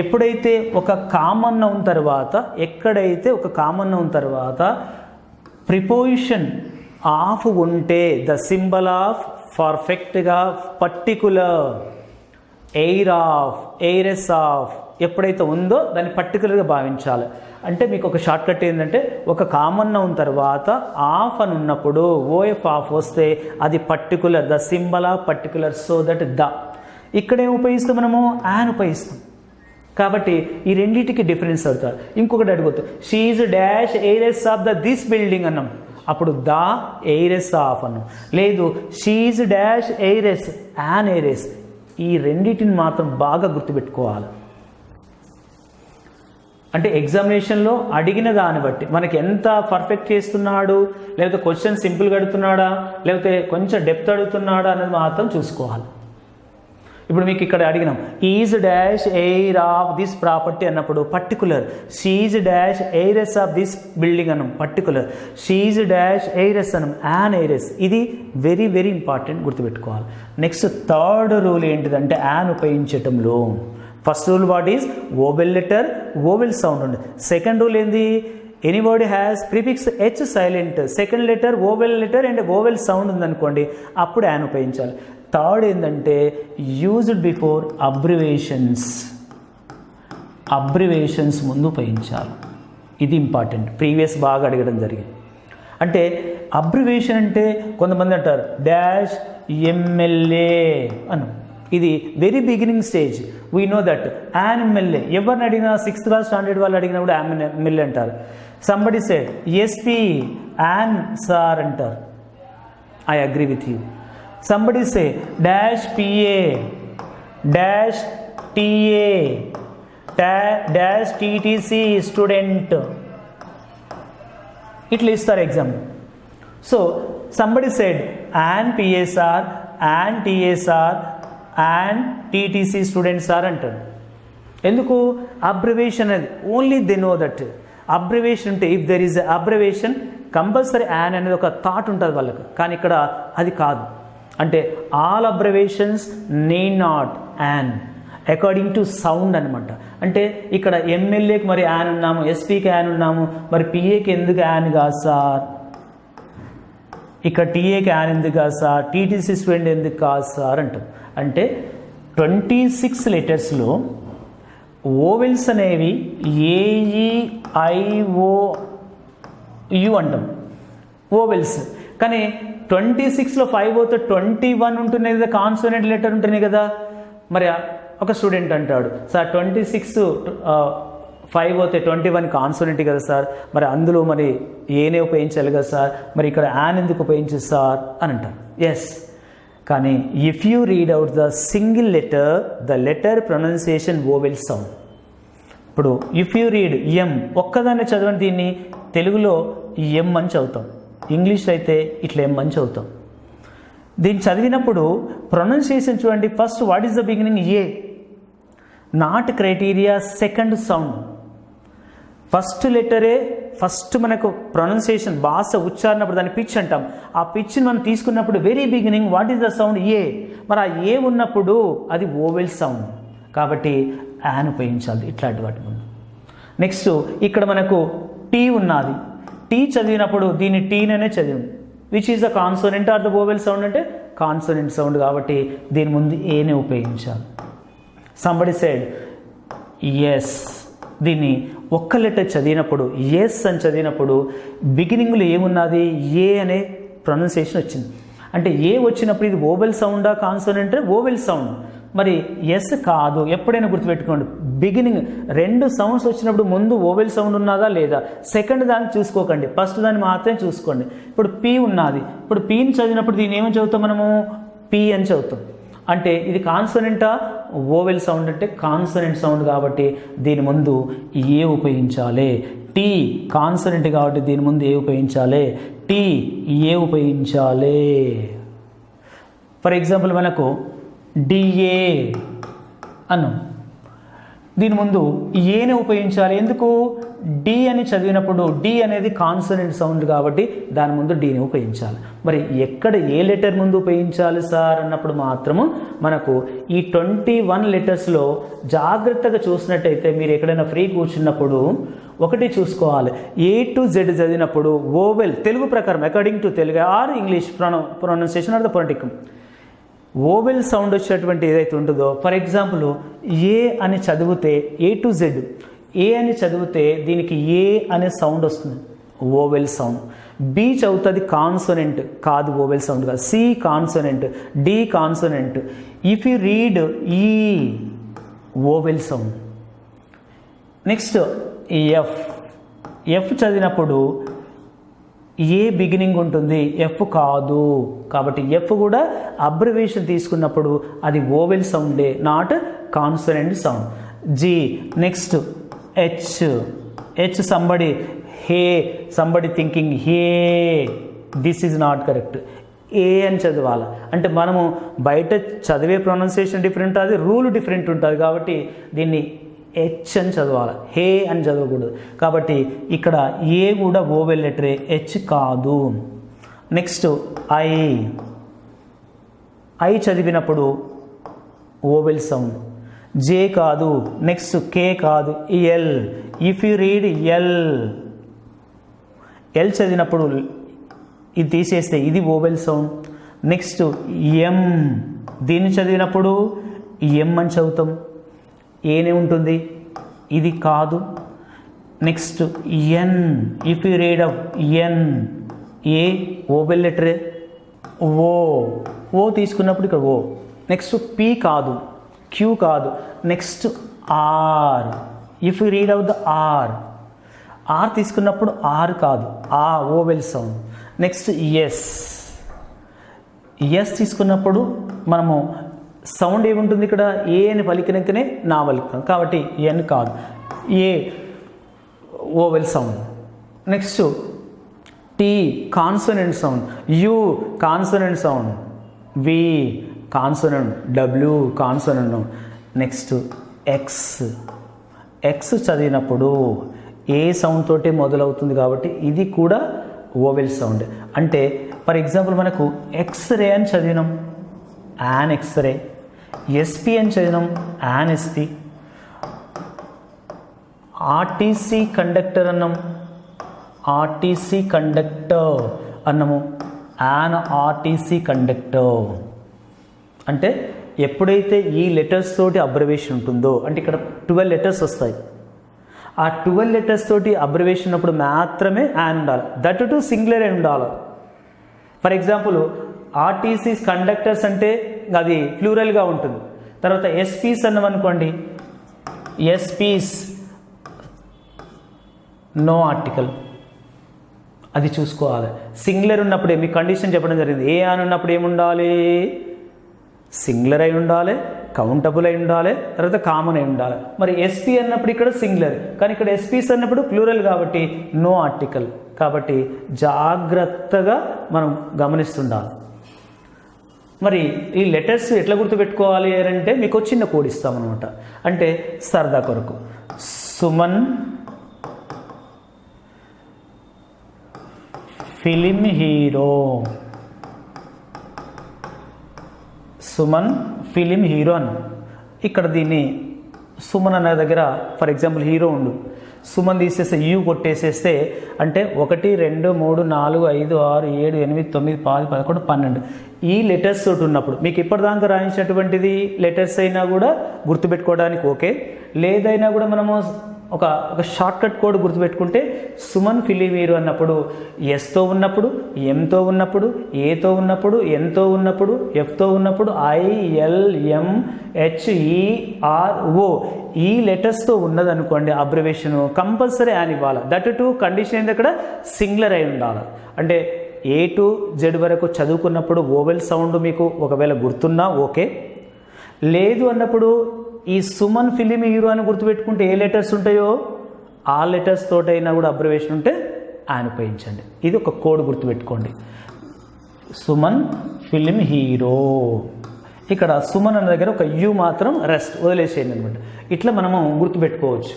ఎప్పుడైతే ఒక కామన్ నౌన్ తర్వాత, ఎక్కడైతే ఒక కామన్ నౌన్ తర్వాత ప్రిపోజిషన్ ఆఫ్ ఉంటే, ద సింబల్ ఆఫ్ పర్ఫెక్ట్గా పర్టికులర్, ఎయిర్ ఆఫ్, ఎయిరెస్ ఆఫ్ ఎప్పుడైతే ఉందో దాన్ని పర్టికులర్గా భావించాలి. అంటే మీకు ఒక షార్ట్ కట్ ఏంటంటే, ఒక కామన్ నౌన్ తర్వాత ఆఫ్ అని ఉన్నప్పుడు ఓఎఫ్ ఆఫ్ వస్తే అది particular, the symbol of particular, so that the. ఇక్కడేం ఉపయోగిస్తాం మనము, యాన్ ఉపయోగిస్తాం. కాబట్టి ఈ రెండింటికి డిఫరెన్స్ అవుతారు. ఇంకొకటి అడుగుతాం, she's dash heiress of the this building అన్నాం, అప్పుడు ద ఎయిరెస్ ఆఫ్ అన్నాం. లేదు, she's dash heiress, an heiress. ఈ రెండింటిని మాత్రం బాగా గుర్తుపెట్టుకోవాలి. అంటే ఎగ్జామినేషన్లో అడిగిన దాన్ని బట్టి మనకి ఎంత పర్ఫెక్ట్ చేస్తున్నాడు, లేకపోతే క్వశ్చన్ సింపుల్గా అడుగుతున్నాడా, లేకపోతే కొంచెం డెప్త్ అడుగుతున్నాడా అనేది మాత్రం చూసుకోవాలి. ఇప్పుడు మీకు ఇక్కడ అడిగినాం, is dash heir of this property అన్నప్పుడు particular, she's dash heiress of this building అన్నాం పర్టికులర్, షీజ్ డాష్ ఎయిరెస్ అన్నాం యాన్ ఎయిరెస్. ఇది వెరీ వెరీ ఇంపార్టెంట్, గుర్తుపెట్టుకోవాలి. నెక్స్ట్ థర్డ్ రూల్ ఏంటిదంటే యాన్ ఉపయోగించటంలో, first rule what is vowel letter, vowel sound ఉంది. Second rule ఏంది, anybody has prefix H silent, second letter vowel letter and vowel sound ఉందనుకోండి, అప్పుడు an ఉపయోగించాలి. Third ఏంటంటే used before abbreviations, abbreviations ముందు ఉపయోగించాలి. ఇది ఇంపార్టెంట్, ప్రీవియస్ బాగా అడగడం జరిగింది. అంటే అబ్రివేషన్ అంటే కొంతమంది అంటారు డాష్ ఎమ్మెల్యే అను, ఇది very beginning stage. We know that an MLA, ఎవరిని అడిగినా 6th క్లాస్ స్టాండర్డ్ వాళ్ళు అడిగినా కూడా యాన్ ఎమ్మెల్యే అంటారు. Somebody said SP an sir అంటారు. I agree with you. Somebody say dash PA, dash TA, dash TTC student. ఇట్లా ఇస్తారు exam. So somebody said and PSR, and TSR, and TTC students are అంటారు. ఎందుకు abbreviation అది, only they know that abbreviation ఉంటే, if there is abbreviation compulsory an అనేది ఒక thought ఉంటుంది వాళ్ళకి, కానీ ఇక్కడ అది కాదు. అంటే all abbreviations need not an according to sound అనమాట. అంటే ఇక్కడ ఎమ్మెల్యేకి మరి యాన్ ఉన్నాము, ఎస్పీకి యాన్ ఉన్నాము, మరి పిఏకి ఎందుకు యాన్ కాదు సార్, ఇక్కడ టీఏకి యాన్ ఎందుకు కాదు సార్, టీటీసీ స్టూడెంట్ ఎందుకు కాదు సార్ అంటాం. అంటే 26 లెటర్స్లో ఓవెల్స్ అనేవి AEIOU అంటాం ఓవెల్స్. కానీ 26లో 5 పోతే 21 ఉంటున్నాయి కదా, కాన్సోనెంట్ లెటర్ ఉంటున్నాయి కదా. మరి ఒక స్టూడెంట్ అంటాడు, సార్ 26 5 పోతే 21 కాన్సోనెంట్ కదా సార్, మరి అందులో మరి ఏనే ఉపయోగించాలి కదా సార్, మరి ఇక్కడ యాన్ ఎందుకు ఉపయోగించదు సార్ అని అంటారు. ఎస్, కానీ if you read out the single letter the letter pronunciation vowel sound. ఇప్పుడు ఇఫ్ యూ రీడ్ ఎం ఒక్కదాన్ని చదవండి, దీన్ని తెలుగులో ఎం అని చదువుతాం, ఇంగ్లీష్లో అయితే ఇట్లా ఎం అని చదువుతాం. దీన్ని చదివినప్పుడు ప్రొనౌన్సియేషన్ చూడండి. First what is the beginning, A not criteria, second sound. First లెటరే ఫస్ట్ మనకు ప్రొనౌన్సియేషన్ భాష ఉచ్చారణప్పుడు దాన్ని పిచ్ అంటాం. ఆ పిచ్ని మనం తీసుకున్నప్పుడు very beginning what is the sound, A. మరి ఆ ఏ ఉన్నప్పుడు అది ఓవెల్ సౌండ్, కాబట్టి యాన్ ఉపయోగించాలి ఇట్లాంటి వాటి ముందు. నెక్స్ట్ ఇక్కడ మనకు టీ ఉన్నది, టీ చదివినప్పుడు దీన్ని టీననే చదివి which is the consonant or the vowel sound అంటే కాన్సోనెంట్ సౌండ్, కాబట్టి దీని ముందు ఏనే ఉపయోగించాలి. సంబడి సైడ్ ఎస్, దీన్ని ఒక్క లెటర్ చదివినప్పుడు ఎస్ అని చదివినప్పుడు బిగినింగ్లో ఏమున్నది, ఏ అనే ప్రొనౌన్సియేషన్ వచ్చింది. అంటే ఏ వచ్చినప్పుడు ఇది ఓవెల్ సౌండా కాన్సోనెంట్, ఓవెల్ సౌండ్. మరి ఎస్ కాదు, ఎప్పుడైనా గుర్తుపెట్టుకోండి, బిగినింగ్ 2 సౌండ్స్ వచ్చినప్పుడు ముందు ఓవెల్ సౌండ్ ఉన్నదా లేదా, సెకండ్ దాన్ని చూసుకోకండి, ఫస్ట్ దాన్ని మాత్రమే చూసుకోండి. ఇప్పుడు పి ఉన్నది, ఇప్పుడు పీని చదివినప్పుడు దీన్ని ఏమని చదువుతాం మనము, పి అని చదువుతాం. అంటే ఇది కాన్సోనెంటా, ఓవెల్ సౌండ్ అంటే కాన్సోనెంట్ సౌండ్, కాబట్టి దీని ముందు ఏ ఉపయోగించాలి. టీ కాన్సోనెంట్ కాబట్టి దీని ముందు ఏ ఉపయోగించాలి, టీ ఏ ఉపయోగించాలి. ఫర్ ఎగ్జాంపుల్ మనకు డిఏ అను, దీని ముందు ఏనే ఉపయోగించాలి. ఎందుకు, డి అని చదివినప్పుడు డి అనేది కాన్సోనెంట్ సౌండ్ కాబట్టి దాని ముందు డీని ఉపయోగించాలి. మరి ఎక్కడ ఏ లెటర్ ముందు ఉపయోగించాలి సార్ అన్నప్పుడు మాత్రము మనకు ఈ 21 లెటర్స్లో జాగ్రత్తగా చూసినట్టయితే మీరు ఎక్కడైనా ఫ్రీ కూర్చున్నప్పుడు ఒకటి చూసుకోవాలి, ఏ టు జెడ్ చదివినప్పుడు ఓవెల్ తెలుగు ప్రకారం according to Telugu or English pronunciation or the phonetic vowel sound వచ్చేటువంటి ఏదైతే ఉంటుందో, ఫర్ ఎగ్జాంపుల్ ఏ అని చదివితే ఏ టు జెడ్, ఏ అని చదివితే దీనికి ఏ అనే సౌండ్ వస్తుంది, ఓవెల్ సౌండ్. బి చదువుతుంది కాన్సోనెంట్ కాదు, ఓవెల్ సౌండ్ కాదు. C consonant, D consonant. If you read E vowel sound. Next F, F చదివినప్పుడు ఏ బిగినింగ్ ఉంటుంది, ఎఫ్ కాదు, కాబట్టి ఎఫ్ కూడా అబ్రివేషన్ తీసుకున్నప్పుడు అది ఓవెల్ సౌండే, not consonant sound. G, next H, H somebody hey, somebody thinking hey, this is not correct, A అని చదవాలి. అంటే మనము బయట చదివే ప్రొనౌన్సియేషన్ డిఫరెంట్ ఉంటుంది, రూల్ డిఫరెంట్ ఉంటుంది, కాబట్టి దీన్ని హెచ్ అని చదవాలి, హే అని చదవకూడదు. కాబట్టి ఇక్కడ ఏ కూడా ఓవెల్ లెటరే, హెచ్ కాదు. నెక్స్ట్ ఐ, ఐ చదివినప్పుడు ఓవెల్ సౌండ్, జే కాదు. నెక్స్ట్ కే కాదు, L. If you read L, L చదివినప్పుడు ఇది తీసేస్తే ఇది ఓవెల్ సౌండ్. నెక్స్ట్ ఎం, దీన్ని చదివినప్పుడు ఎం అని చదువుతాం, ఏనే ఉంటుంది, ఇది కాదు. Next N, if you read of N, A vowel లెటరే, ఓ, ఓ తీసుకున్నప్పుడు ఇక్కడ ఓ. నెక్స్ట్ పి కాదు, క్యూ కాదు. Next R, if you read out the R, R తీసుకున్నప్పుడు ఆర్ కాదు, ఆ vowel sound. Next S, S తీసుకున్నప్పుడు మనము సౌండ్ ఏముంటుంది ఇక్కడ, ఏ అని పలికినాకనే నా పలుకుతాం, కాబట్టి ఎన్ కాదు, A vowel sound. Next T consonant sound, U consonant sound, V consonant, W consonant. Next X, X చదివినప్పుడు ఏ సౌండ్ తోటి మొదలవుతుంది కాబట్టి ఇది కూడా ఓవెల్ సౌండ్. అంటే ఫర్ ఎగ్జాంపుల్ మనకు ఎక్స్రే అని చదివినాం, యాన్ ఎక్స్రే. ఎస్పి అని చదివినాం, యాన్ ఎస్పి. ఆర్టీసీ కండక్టర్ అన్నాం, ఆర్టీసీ కండక్టర్ అన్నాము, యాన్ ఆర్టీసీ కండక్టర్. అంటే ఎప్పుడైతే ఈ లెటర్స్ తోటి అబ్రివేషన్ ఉంటుందో, అంటే ఇక్కడ 12 లెటర్స్ వస్తాయి, ఆ 12 లెటర్స్ తోటి అబ్రివేషన్ ఉన్నప్పుడు మాత్రమే యాన్ ఉండాలి, దట్ టు సింగులర్ అని ఉండాలి. ఫర్ ఎగ్జాంపుల్ ఆర్టీసీ కండక్టర్స్ అంటే అది ప్లూరల్గా ఉంటుంది. తర్వాత ఎస్పీస్ అన్నాం అనుకోండి, ఎస్పీస్ నో ఆర్టికల్, అది చూసుకోవాలి. సింగులర్ ఉన్నప్పుడే మీ కండిషన్ చెప్పడం జరిగింది. ఏ అని ఉన్నప్పుడు ఏముండాలి, సింగులర్ అయి ఉండాలి, కౌంటబుల్ అయి ఉండాలి, తర్వాత కామన్ అయి ఉండాలి. మరి ఎస్పీ అన్నప్పుడు ఇక్కడ సింగులర్, కానీ ఇక్కడ ఎస్పీస్ అన్నప్పుడు ప్లూరల్ కాబట్టి నో ఆర్టికల్. కాబట్టి జాగ్రత్తగా మనం గమనిస్తుండాలి. మరి ఈ లెటర్స్ ఎట్లా గుర్తుపెట్టుకోవాలి అంటే మీకు చిన్న కోడ్ ఇస్తామన్నమాట. అంటే సరదా కొరకు Suman film hero, Suman film hero అన్న. ఇక్కడ దీన్ని సుమన్ అన్న దగ్గర ఫర్ ఎగ్జాంపుల్ హీరో ఉండు, సుమన్ తీసేస్తే యూ కొట్టేసేస్తే అంటే 1 2 3 4 5 6 7 8 9 10 11 12 ఈ లెటర్స్ తోటి ఉన్నప్పుడు మీకు ఇప్పటిదాకా రాయించినటువంటిది లెటర్స్ అయినా కూడా గుర్తుపెట్టుకోవడానికి ఓకే. లేదైనా కూడా మనము ఒక షార్ట్ కట్ కోడ్ గుర్తుపెట్టుకుంటే సుమన్ ఫిలిం హీరో అన్నప్పుడు ఎస్తో ఉన్నప్పుడు, ఎంతో ఉన్నప్పుడు, ఏతో ఉన్నప్పుడు, ఎన్తో ఉన్నప్పుడు, ఎఫ్తో ఉన్నప్పుడు, ILMHERO ఈ లెటర్స్తో ఉన్నదనుకోండి అబ్రివేషన్ కంపల్సరీ యాన్ ఇవ్వాలి. దట్ టు కండిషన్ ఏంది అక్కడ సింగులర్ అయి ఉండాలి. అంటే A to Z వరకు చదువుకున్నప్పుడు ఓవెల్ సౌండ్ మీకు ఒకవేళ గుర్తున్నా ఓకే. లేదు అన్నప్పుడు ఈ సుమన్ ఫిలిం హీరో అని గుర్తుపెట్టుకుంటే ఏ లెటర్స్ ఉంటాయో ఆ లెటర్స్ తోటైనా కూడా అబ్రివేషన్ ఉంటే యాన్ ఉపయోగించండి. ఇది ఒక కోడ్ గుర్తుపెట్టుకోండి, సుమన్ ఫిలిం హీరో. ఇక్కడ సుమన్ అన్న దగ్గర ఒక యూ మాత్రం రెస్ట్ వదిలేసేయండి అనమాట. ఇట్లా మనము గుర్తుపెట్టుకోవచ్చు.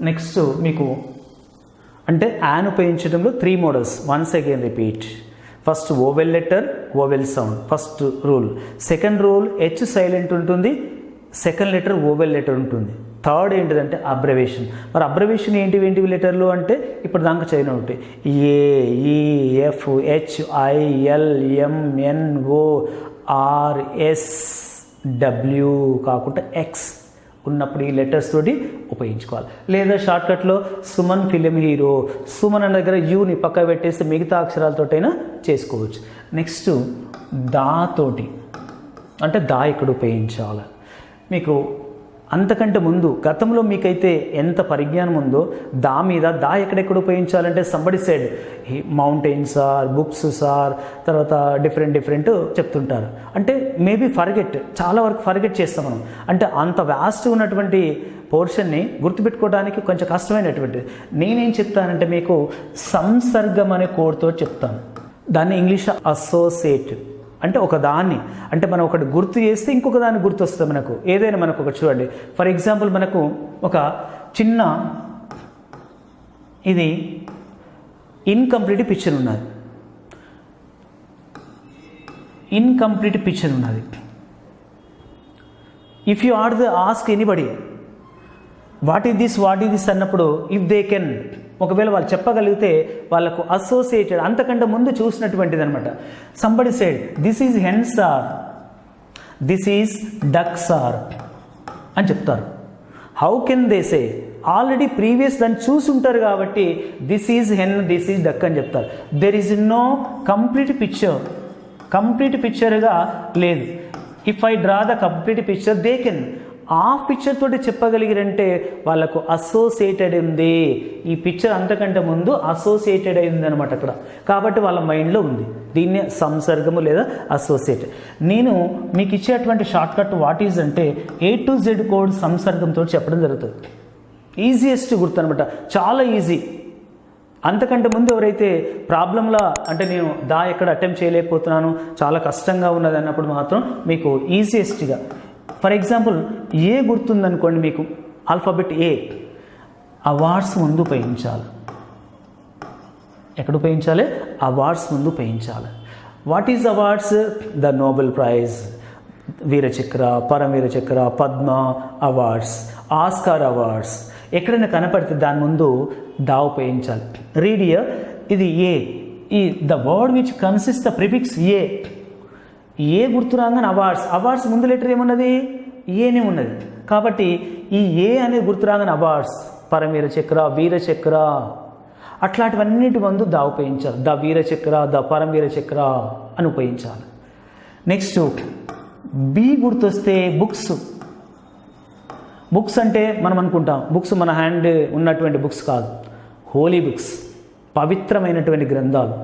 నెక్స్ట్ మీకు అంటే యాన్ ఉపయోగించడంలో 3 models. Once again repeat. First oval letter, vowel sound first rule. Second rule H silent ఉంటుంది, సెకండ్ లెటర్ ఓవెల్ లెటర్ ఉంటుంది. థర్డ్ ఏంటిదంటే అబ్రివేషన్. మరి అబ్రివేషన్ ఏంటివి లెటర్లు అంటే ఇప్పుడు దాకా చదివిన ఉంటాయి. AEFHILMNORSW కాకుండా ఎక్స్ ఉన్నప్పుడు ఈ లెటర్స్ తోటి ఉపయోగించుకోవాలి. లేదా షార్ట్కట్లో సుమన్ ఫిలిం హీరో, సుమన్ అన్న దగ్గర యూని పక్క పెట్టేస్తే మిగతా అక్షరాలతోటైనా చేసుకోవచ్చు. నెక్స్ట్ దాతోటి అంటే దా ఇక్కడ ఉపయోగించాలి. మీకు అంతకంటే ముందు గతంలో మీకైతే ఎంత పరిజ్ఞానం ఉందో దా మీద దా ఎక్కడెక్కడ ఉపయోగించాలంటే somebody side mountains sir, books sir, తర్వాత డిఫరెంట్ చెప్తుంటారు. అంటే మేబీ ఫర్గెట్, చాలా వరకు ఫర్గెట్ చేస్తాం మనం. అంటే అంత వ్యాస్ట్ ఉన్నటువంటి పోర్షన్ని గుర్తుపెట్టుకోవడానికి కొంచెం కష్టమైనటువంటిది. నేనేం చెప్తానంటే మీకు సంసర్గం అనే కోడ్తో చెప్తాను. దాన్ని ఇంగ్లీష్ అసోసియేట్ అంటే ఒక దాన్ని, అంటే మనం ఒకటి గుర్తు చేస్తే ఇంకొక దాన్ని గుర్తు వస్తుంది మనకు. ఏదైనా మనకు ఒకటి చూడండి, ఫర్ ఎగ్జాంపుల్ మనకు ఒక చిన్న ఇది ఇన్కంప్లీట్ పిక్చర్ ఉన్నది, ఇన్కంప్లీట్ పిక్చర్ ఉన్నది. If you ask anybody what is this అన్నప్పుడు ఇఫ్ దే కెన్, ఒకవేళ వాళ్ళు చెప్పగలిగితే వాళ్ళకు అసోసియేటెడ్ అంతకంటే ముందు చూసినటువంటిది అనమాట. Somebody said this is hen sir, this is duck sir అని చెప్తారు. How can they say, already previous దాన్ని చూసి ఉంటారు కాబట్టి this is hen, this is duck అని చెప్తారు. దెర్ ఈజ్ నో కంప్లీట్ పిక్చర్గా లేదు. If I draw the complete picture they can, ఆ పిక్చర్ తోటి చెప్పగలిగారంటే వాళ్ళకు అసోసియేటెడ్ ఉంది. ఈ పిక్చర్ అంతకంటే ముందు అసోసియేటెడ్ అయింది అనమాట అక్కడ, కాబట్టి వాళ్ళ మైండ్లో ఉంది. దీన్ని సంసర్గము లేదా అసోసియేటెడ్. నేను మీకు ఇచ్చేటువంటి షార్ట్కట్ వాట్ ఈజ్ అంటే A to Z కోడ్ సంసర్గంతో చెప్పడం జరుగుతుంది. ఈజియెస్ట్ గుర్తు అనమాట, చాలా ఈజీ. అంతకంటే ముందు ఎవరైతే ప్రాబ్లంలా అంటే నేను దా ఎక్కడ అటెంప్ట్ చేయలేకపోతున్నాను, చాలా కష్టంగా ఉన్నది అన్నప్పుడు మాత్రం మీకు ఈజియెస్ట్గా ఫర్ ఎగ్జాంపుల్ ఏ గుర్తుందనుకోండి, మీకు ఆల్ఫాబెట్ ఏ, ఆ వర్డ్స్ ముందు ఉపయోగించాలి. ఎక్కడ ఉపయోగించాలి? అవార్డ్స్ ముందు ఉపయోగించాలి. What is awards? The Nobel prize, Vir Chakra, Paramvir చక్ర, పద్మ అవార్డ్స్, ఆస్కార్ అవార్డ్స్ ఎక్కడైనా కనపడితే దాని ముందు దా ఉపయోగించాలి. Read here. ఇది ఏ. ఈ the word which consist the prefix A గుర్తు రాగానే అవార్డ్స్ ముందు లెటర్ ఏమున్నది? ఏనే ఉన్నది. కాబట్టి ఈ ఏ అనేది గుర్తు రాగానే అవార్డ్స్, పరమవీర చక్ర, వీరచక్ర అట్లాంటివన్నిటి ముందు దా ఉపయోగించాలి. ద వీరచక్ర, ద పరమవీర చక్ర అని ఉపయోగించాలి. నెక్స్ట్ బి గుర్తొస్తే బుక్స్ అంటే మనం అనుకుంటాం బుక్స్ మన హ్యాండ్ ఉన్నటువంటి బుక్స్ కాదు, హోలీ బుక్స్, పవిత్రమైనటువంటి గ్రంథాలు.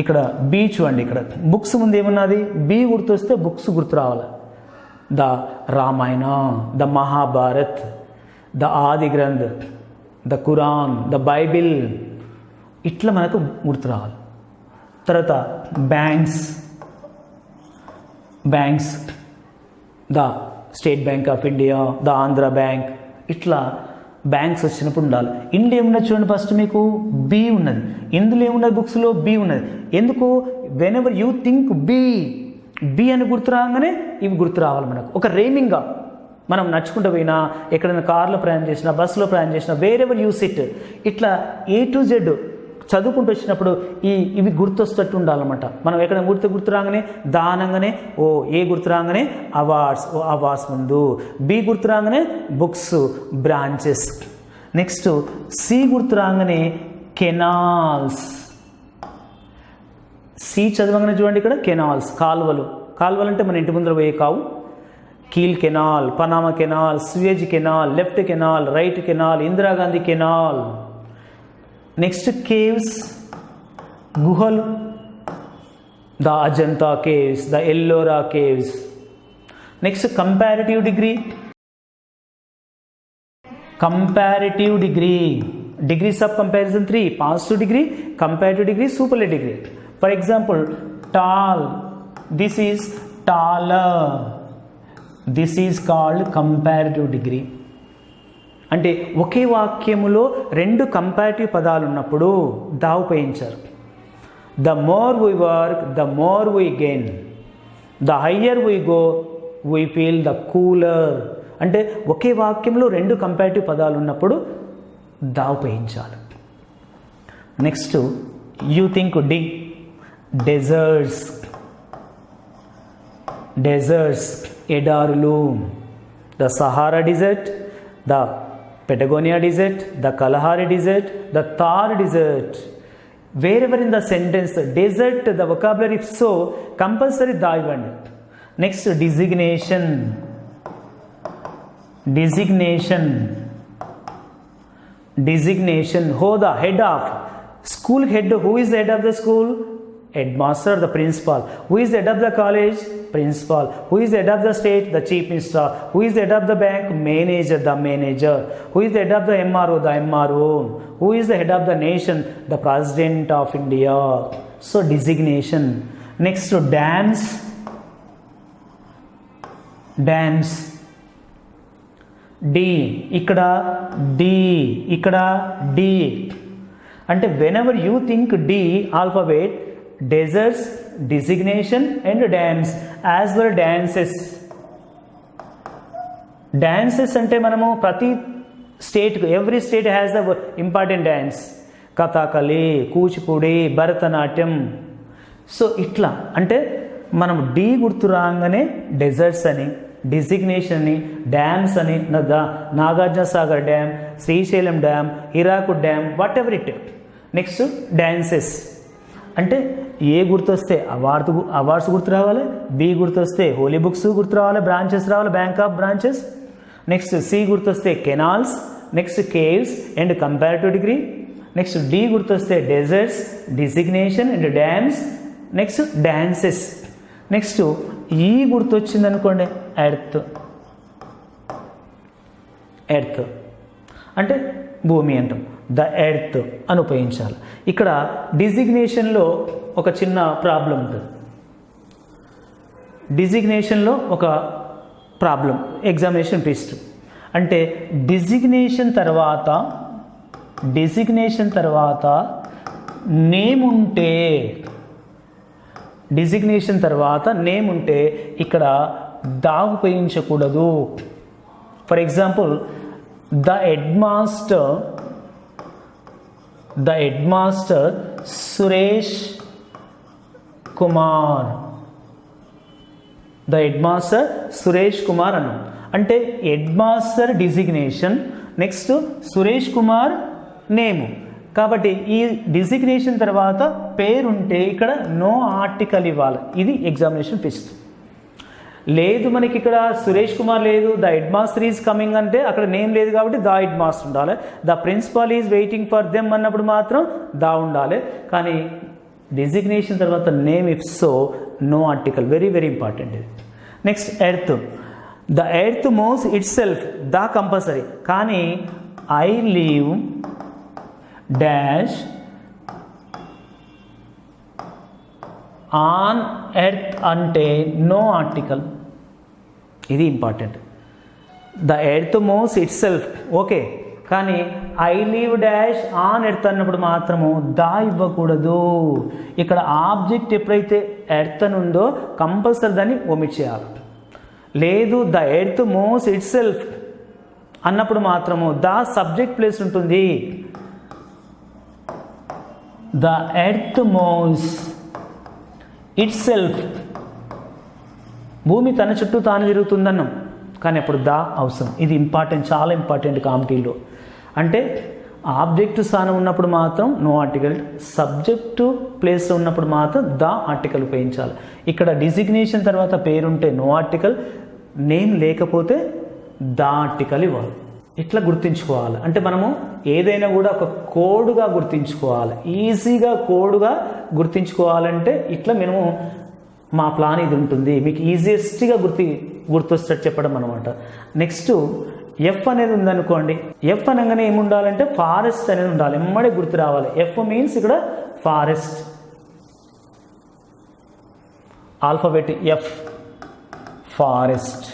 ఇక్కడ బీ చూడండి, ఇక్కడ బుక్స్ ముందు ఏమున్నది? బి గుర్తొస్తే బుక్స్ గుర్తు రావాలి. The Ramayana, the Mahabharat, the Adi Granth, the Quran, the Bible ఇట్లా మనకు గుర్తు రావాలి. తర్వాత banks, the State Bank of India, the Andhra Bank, ఇట్లా బ్యాంక్స్ వచ్చినప్పుడు ఉండాలి. ఇందులో ఏమున్నది చూడండి, ఫస్ట్ మీకు బి ఉన్నది. ఇందులో ఏమున్నది? బుక్స్లో బి ఉన్నది. ఎందుకు? Whenever you think B అని గుర్తు రాగానే ఇవి గుర్తు రావాలి మనకు. ఒక రేమింగ్గా మనం నడుచుకుంటూ పోయినా, ఎక్కడైనా కార్లో ప్రయాణం చేసినా, బస్సులో ప్రయాణం చేసినా, వేరెవర్ యూ సిట్, ఇట్లా ఏ టు జెడ్ చదువుకుంటూ వచ్చినప్పుడు ఇవి గుర్తొస్తట్టు ఉండాలన్నమాట. మనం ఎక్కడ గుర్తు రాగానే దానంగానే ఏ గుర్తు రాగానే అవార్డ్స్ ముందు, బి గుర్తు రాగానే బుక్స్, బ్రాంచెస్. నెక్స్ట్ సి గుర్తు రాగానే కెనాల్స్. సి చదవగానే చూడండి ఇక్కడ కెనాల్స్, కాలువలు అంటే మన ఇంటి ముందర పోయే కావు. కీల్ canal, Panama canal, sewage canal, left canal, right canal, Indira Gandhi canal. Next caves, గుహలు, the Ajanta caves, the Ellora caves. Next comparative degree, degrees of comparison 3: positive degree, comparative degree, superlative degree. For example, tall, this is taller, this is called comparative degree. అంటే ఒకే వాక్యములో రెండు comparative పదాలు ఉన్నప్పుడు the ఉపయోగించారు. The more we work, the more we gain, the higher we go, we feel the cooler. అంటే ఒకే వాక్యంలో రెండు కంపారిటివ్ పదాలు ఉన్నప్పుడు దా ఉపయోగించాలి. Next you think D, deserts ఎడారులు, the Sahara desert, the Patagonia desert, the Kalahari desert, the Thar desert. Wherever in the sentence desert, the vocabulary, if so, compulsory da ivandi. Next designation. Who the head of school head? Who is the head of the school? Headmaster, the principal. Who is the head of the college? Principal. Who is the head of the state? The chief minister. Who is the head of the bank? Manager, the manager. Who is the head of the MRO? The MRO. Who is the head of the nation? The president of India. So designation. Next to dams. D. Ikkada D. Ikkada D. అంటే whenever you think D alphabet, deserts, designation and dams, as well dances అంటే మనము ప్రతి state, every state has the important dance. Kathakali, Kuchipudi, Bharatanatyam. So ఇట్లా అంటే మనం D గుర్తు రాగానే desserts అని, డిజిగ్నేషన్ అని, డ్యామ్స్ అని, Nagarjuna Sagar dam, Srisailam dam, Hirakud dam, what ever it. Next dances అంటే ఏ గుర్తొస్తే అవార్డ్స్ గుర్తు రావాలి, బి గుర్తొస్తే హోలీ బుక్స్ గుర్తు రావాలి, బ్రాంచెస్ రావాలి, bank of branches. Next C గుర్తొస్తే canals, next caves and comparative degree. Next D గుర్తొస్తే deserts, designation and dams. Next dances. Next E గుర్తొచ్చింది అనుకోండి, ఎర్త్ అంటే భూమి అంటాం, ద ఎర్త్ అని ఉపయోగించాలి. ఇక్కడ డిజిగ్నేషన్లో ఒక చిన్న ప్రాబ్లం ఉంటుంది. డిజిగ్నేషన్లో ఒక ప్రాబ్లం, ఎగ్జామినేషన్ ట్విస్ట్. అంటే డిజిగ్నేషన్ తర్వాత నేమ్ ఉంటే, డిజిగ్నేషన్ తర్వాత నేమ్ ఉంటే ఇక్కడ దా ఉపయోగించకూడదు. For example the head master Suresh Kumar, the head master Suresh Kumar అన్నాం. అంటే head master designation, next Suresh Kumar name. కాబట్టి ఈ డిజిగ్నేషన్ తర్వాత పేరుంటే ఇక్కడ నో ఆర్టికల్ ఇవ్వాలి. ఇది ఎగ్జామినేషన్ ట్విస్ట్. లేదు మనకి ఇక్కడ సురేష్ కుమార్ లేదు, the head master is coming అంటే అక్కడ నేమ్ లేదు కాబట్టి ద హెడ్ మాస్టర్ ఉండాలి. The principal is waiting for them అన్నప్పుడు మాత్రం దా ఉండాలి. కానీ డిజిగ్నేషన్ తర్వాత name if so no article. Very very important ఇది. Next earth. The earth moves itself, the compulsory. కానీ I leave dash on earth అంటే no article. ఇది important. The earth moves itself okay, కానీ I leave dash on earth అన్నప్పుడు మాత్రము దా ఇవ్వకూడదు. ఇక్కడ object ఎప్పుడైతే ఎర్త్ అని ఉందో కంపల్సరీ దాన్ని ఒమిట్ చేయాలి. లేదు the earth moves it self అన్నప్పుడు మాత్రము ద సబ్జెక్ట్ ప్లేస్ ఉంటుంది. The earth moves it self, భూమి తన చుట్టూ తాను తిరుగుతుందన్నాం, కానీ అప్పుడు దా అవసరం. ఇది ఇంపార్టెంట్, చాలా ఇంపార్టెంట్ కాంపిటీలో. అంటే ఆబ్జెక్ట్ స్థానం ఉన్నప్పుడు మాత్రం నో ఆర్టికల్, సబ్జెక్టు ప్లేస్లో ఉన్నప్పుడు మాత్రం ద ఆర్టికల్ ఉపయోగించాలి. ఇక్కడ డిజిగ్నేషన్ తర్వాత పేరుంటే నో ఆర్టికల్, నేమ్ లేకపోతే ద ఆర్టికల్ ఇవ్వాలి. ఇట్లా గుర్తుంచుకోవాలి. అంటే మనము ఏదైనా కూడా ఒక కోడ్గా గుర్తుంచుకోవాలి. ఈజీగా కోడ్గా గుర్తుంచుకోవాలంటే ఇట్లా మేము మా ప్లాన్ ఇది ఉంటుంది, మీకు ఈజియెస్ట్గా గుర్తొస్తట్టు చెప్పడం అనమాట. నెక్స్ట్ ఎఫ్ అనేది ఉందనుకోండి. ఎఫ్ అనగానే ఏముండాలంటే ఫారెస్ట్ అనేది ఉండాలి, ఎమ్మడే గుర్తు రావాలి. ఎఫ్ మీన్స్ ఇక్కడ forest, alphabet F, forest.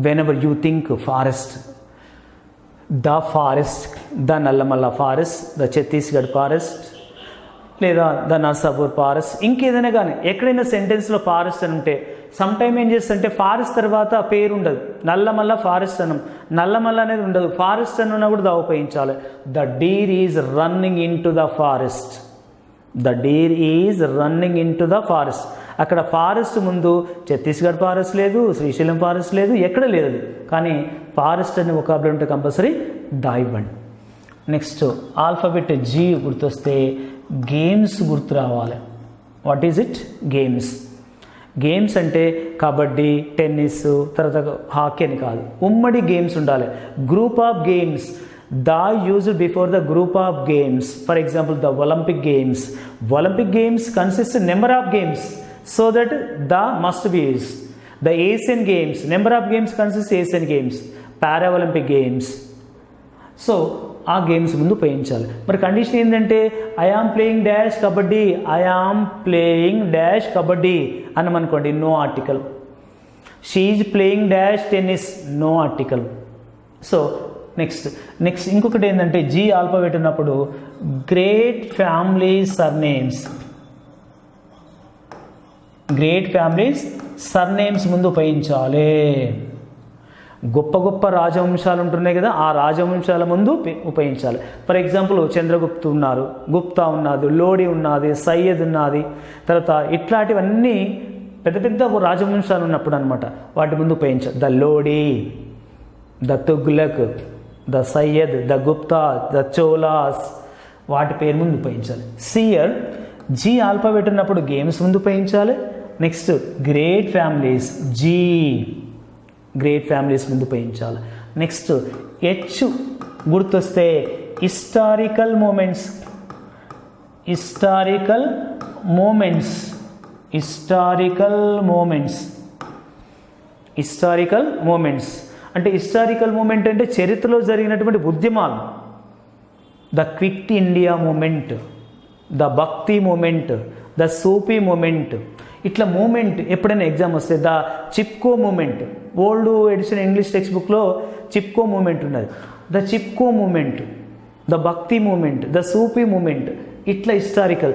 whenever you think forest, the forest, the Nallamalla forest, the Chhattisgarh forest, లేదా ద నర్సాపూర్ ఫారెస్ట్, ఇంకేదైనా కానీ ఎక్కడైనా సెంటెన్స్లో ఫారెస్ట్ అని ఉంటే సమ్ టైమ్ ఏం చేస్తుంటే ఫారెస్ట్ తర్వాత పేరు ఉండదు, నల్లమల్ల ఫారెస్ట్ అనం, నల్లమల్ల అనేది ఉండదు, ఫారెస్ట్ అని ఉన్నా కూడా దా ఉపయోగించాలి. The deer is running in to the forest, the deer is running in to the forest. అక్కడ ఫారెస్ట్ ముందు ఛత్తీస్గఢ్ ఫారెస్ట్ లేదు, శ్రీశైలం ఫారెస్ట్ లేదు, ఎక్కడ లేదు అది. కానీ ఫారెస్ట్ అనే వొకాబులరీ ఉంటే కంపల్సరీ దా ఇవ్వండి. నెక్స్ట్ ఆల్ఫాబెట్ జీ గుర్తొస్తే గేమ్స్ గుర్తు రావాలి. What is it? Games. Games అంటే కబడ్డీ, టెన్నిస్, తర్వాత హాకీ అని కాదు, ఉమ్మడి గేమ్స్ ఉండాలి. Group of games, the used before the group of games. For example the Olympic games. Olympic games consist number of games, so that the must be used. The Asian Games, number of games consists Asian Games, Paralympic Games. So ఆ games ముందు ఉపయోగించాలి. మరి condition ఏంటంటే I am playing dash kabaddi, I am playing dash kabaddi అన్నమనుకోండి, no article. She is playing dash tennis, no article. So next ఇంకొకటి ఏంటంటే G alphabet ఉన్నప్పుడు great family surnames, great families surnames ముందు ఉపయోగించాలి. గొప్ప గొప్ప రాజవంశాలు ఉంటున్నాయి కదా, ఆ రాజవంశాల ముందు ఉపయోగించాలి. ఫర్ ఎగ్జాంపుల్ చంద్రగుప్త ఉన్నారు, గుప్తా ఉన్నది, లోడి ఉన్నది, సయ్యద్ ఉన్నది, తర్వాత ఇట్లాంటివన్నీ పెద్ద పెద్ద రాజవంశాలు ఉన్నప్పుడు అనమాట, వాటి ముందు ఉపయోగించాలి. The Lodi, the Tughlaq, the Sayyid, the Gupta, the Cholas, వాటి పేరు ముందు ఉపయోగించాలి. సియర్ జీ ఆల్ఫాబెట్ ఉన్నప్పుడు గేమ్స్ ముందు ఉపయోగించాలి. Next great families, G great families ముందు ఉపయోగించాలి. నెక్స్ట్ హెచ్ గుర్తొస్తే historical movements, historical movements, historical movements, historical movements అంటే హిస్టారికల్ మూమెంట్ అంటే చరిత్రలో జరిగినటువంటి ఉద్యమాలు. The Quit India movement, the Bhakti movement, the Sufi movement, ఇట్లా మూమెంట్ ఎప్పుడైనా ఎగ్జామ్ వస్తే the Chipko movement, old edition English text బుక్లో చిప్కో మూమెంట్ ఉన్నది. The Chipko movement the Bhakti movement, the Sufi movement, ఇట్లా హిస్టారికల్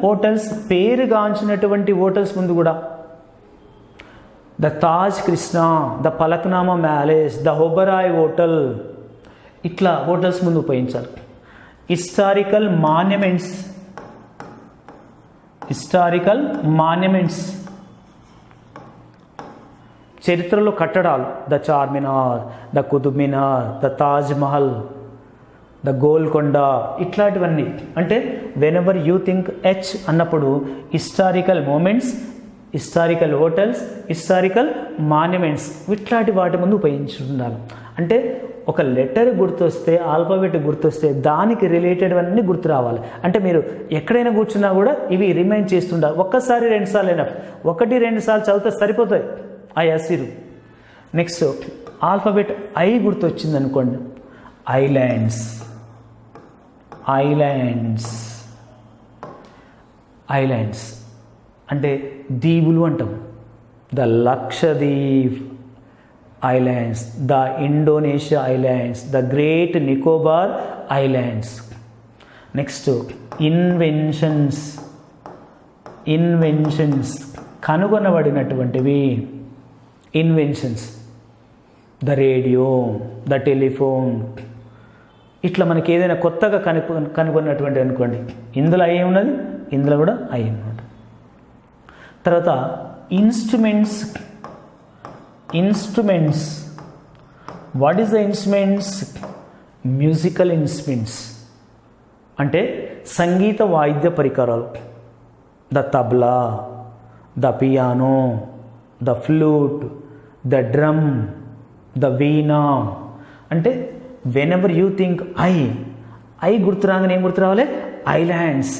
హోటల్స్ పేరుగాంచినటువంటి హోటల్స్ ముందు కూడా the Taj Krishna, the Falaknuma palace, the Oberoi hotel, ఇట్లా హోటల్స్ ముందు ఉపయోగించాలి. హిస్టారికల్ మాన్యుమెంట్స్ చరిత్రలో కట్టడాలు, the Charminar, the Qutub Minar, the Taj Mahal, the Golconda, ఇట్లాంటివన్నీ. అంటే whenever you think H అన్నప్పుడు historical movements, historical hotels, historical monuments, ఇట్లాంటి వాటి ముందు ఉపయోగించుండాలి. అంటే ఒక లెటర్ గుర్తొస్తే, ఆల్ఫాబెట్ గుర్తొస్తే దానికి రిలేటెడ్ అన్నీ గుర్తు రావాలి. అంటే మీరు ఎక్కడైనా కూర్చున్నా కూడా ఇవి రిమైండ్ చేస్తుండాలి. ఒక్కసారి 2 సార్లు అయినా, 1-2 సార్లు చదివితే సరిపోతాయి ఆ అసిరు. నెక్స్ట్ ఆల్ఫాబెట్ ఐ గుర్తొచ్చింది అనుకోండి, ఐలాండ్స్ అంటే దీవులు అంటాం. The Lakshadweep islands, the Indonesia islands, the great Nicobar islands. Next inventions కనుగొనబడినటువంటివి, inventions, the radio, the telephone, ఇట్లా మనకి ఏదైనా కొత్తగా కనుగొన్నటువంటి అనుకోండి, ఇందులో అయ్యి ఉన్నది, ఇందులో కూడా అయ్యి ఉన్నది. తర్వాత instruments. What is the instruments? Musical instruments అంటే సంగీత వాయిద్య పరికరాలు, the tabla, the piano, the flute, the drum, the veena. అంటే whenever you think I గుర్తు రాగానే ఏం గుర్తు రావాలి? ఐలాండ్స్,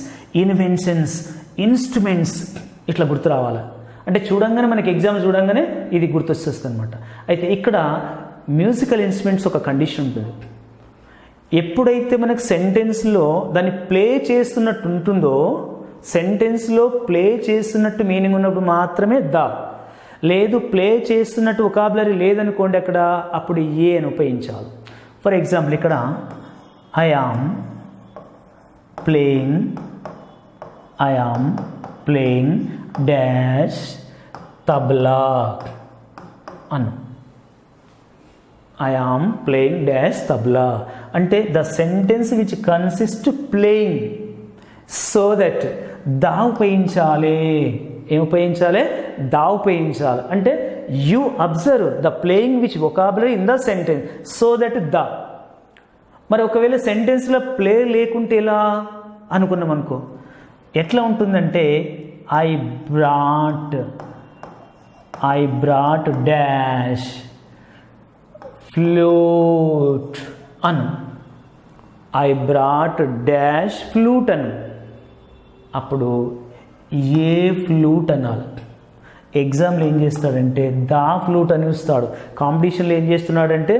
ఇన్వెన్షన్స్, ఇన్స్ట్రుమెంట్స్, ఇట్లా గుర్తు రావాలి. అంటే చూడంగానే మనకి ఎగ్జామ్ చూడంగానే ఇది గుర్తొచ్చేస్తుంది అనమాట. అయితే ఇక్కడ మ్యూజికల్ ఇన్స్ట్రుమెంట్స్ ఒక కండిషన్ ఉంటుంది. ఎప్పుడైతే మనకు సెంటెన్స్లో దాన్ని ప్లే చేస్తున్నట్టు ఉంటుందో, సెంటెన్స్లో ప్లే చేస్తున్నట్టు మీనింగ్ ఉన్నప్పుడు మాత్రమే లేదు ప్లే చేస్తున్నట్టు వొకాబులరీ లేదనుకోండి అక్కడ, అప్పుడు ఏ అని ఉపయోగించాలి. ఫర్ ఎగ్జాంపుల్ ఇక్కడ I am playing dash tabla అను. I am playing dash tabla అంటే the sentence which consist playing, so that the ఉపయోగించాలి. ఏం ఉపయోగించాలి? దా ఉపయోగించాలి. అంటే you observe the playing which vocabulary in the sentence, so that the. మరి ఒకవేళ సెంటెన్స్లో ప్లే లేకుంటే ఎలా అనుకున్నాం అనుకో, ఎట్లా ఉంటుందంటే ఐ బ్రాట్ డాష్ ఫ్లూట్ అను. ఐ బ్రాట్ డాష్ ఫ్లూట్ అను. అప్పుడు ఏ ఫ్లూట్ అనాలి. ఎగ్జామ్లో ఏం చేస్తాడంటే దా ఫ్లూట్ అని ఇస్తాడు. కాంపిటీషన్లో ఏం చేస్తున్నాడంటే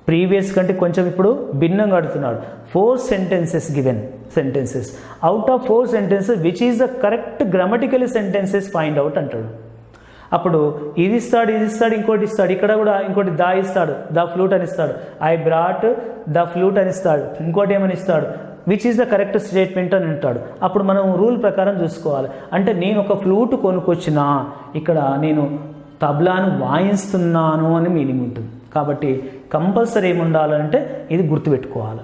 ప్రీవియస్ కంటే కొంచెం ఇప్పుడు భిన్నంగా అడుగుతున్నాడు. 4 sentences given sentences, out of 4 sentences which is the correct grammatical sentences find out అంటాడు. అప్పుడు ఇది ఇస్తాడు, ఇంకోటి ఇస్తాడు, ఇక్కడ కూడా ఇంకోటి దా ఇస్తాడు, ద ఫ్లూట్ అని ఇస్తాడు. ఐ బ్రాట్ ద ఫ్లూట్ అని ఇస్తాడు, ఇంకోటి ఏమని ఇస్తాడు, which is the correct statement అని అంటాడు. అప్పుడు మనం రూల్ ప్రకారం చూసుకోవాలి. అంటే నేను ఒక ఫ్లూట్ కొనుక్కొచ్చినా, ఇక్కడ నేను తబ్లాను వాయిస్తున్నాను అని మీనింగ్ ఉంటుంది. కాబట్టి కంపల్సరీ ఏముండాలంటే ఇది గుర్తుపెట్టుకోవాలి.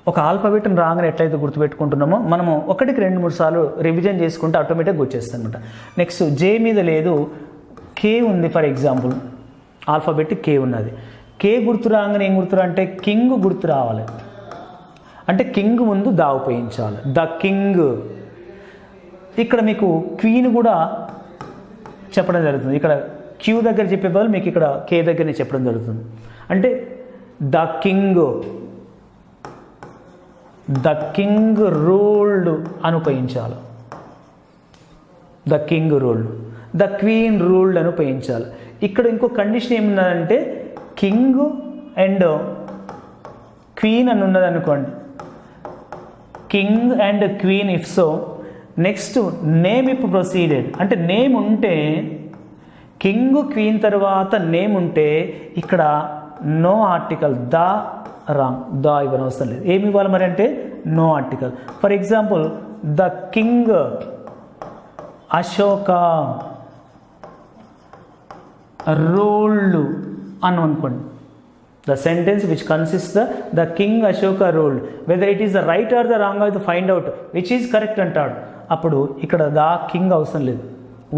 ఒక ఆల్ఫాబెట్ని రాగానే ఎట్లయితే గుర్తుపెట్టుకుంటున్నామో మనము 1-2-3 సార్లు రివిజన్ చేసుకుంటే ఆటోమేటిక్గా వచ్చేస్తుంది అనమాట. నెక్స్ట్ జే మీద లేదు, కే ఉంది. ఫర్ ఎగ్జాంపుల్ ఆల్ఫాబెట్ కే ఉన్నది. కే గుర్తు రాగానే ఏం గుర్తురా అంటే కింగ్ గుర్తు రావాలి. అంటే కింగ్ ముందు దా ఉపయోగించాలి, ద కింగ్. ఇక్కడ మీకు క్వీన్ కూడా చెప్పడం జరుగుతుంది. ఇక్కడ క్యూ దగ్గర చెప్పే బదులు మీకు ఇక్కడ కే దగ్గరనే చెప్పడం జరుగుతుంది. అంటే ద కింగ్ రూల్డ్ అని ఉపయోగించాలి. The king ruled, the queen ruled అని ఉపయోగించాలి. ఇక్కడ ఇంకో కండిషన్ ఏమున్నదంటే కింగ్ అండ్ క్వీన్ అని ఉన్నది అనుకోండి, king and queen if so. Next name if proceeded, అంటే నేమ్ ఉంటే కింగ్ క్వీన్ తర్వాత నేమ్ ఉంటే ఇక్కడ no article, the wrong, the ఇవ్వని అవసరం లేదు. ఏమి ఇవ్వాలి మరి అంటే no article. For example the king Ashoka ruled అని అనుకోండి. The sentence which consists the king Ashoka ruled, whether it is the right or the wrong, to find out which is correct అంటాడు. అప్పుడు ఇక్కడ ద కింగ్ అవసరం లేదు,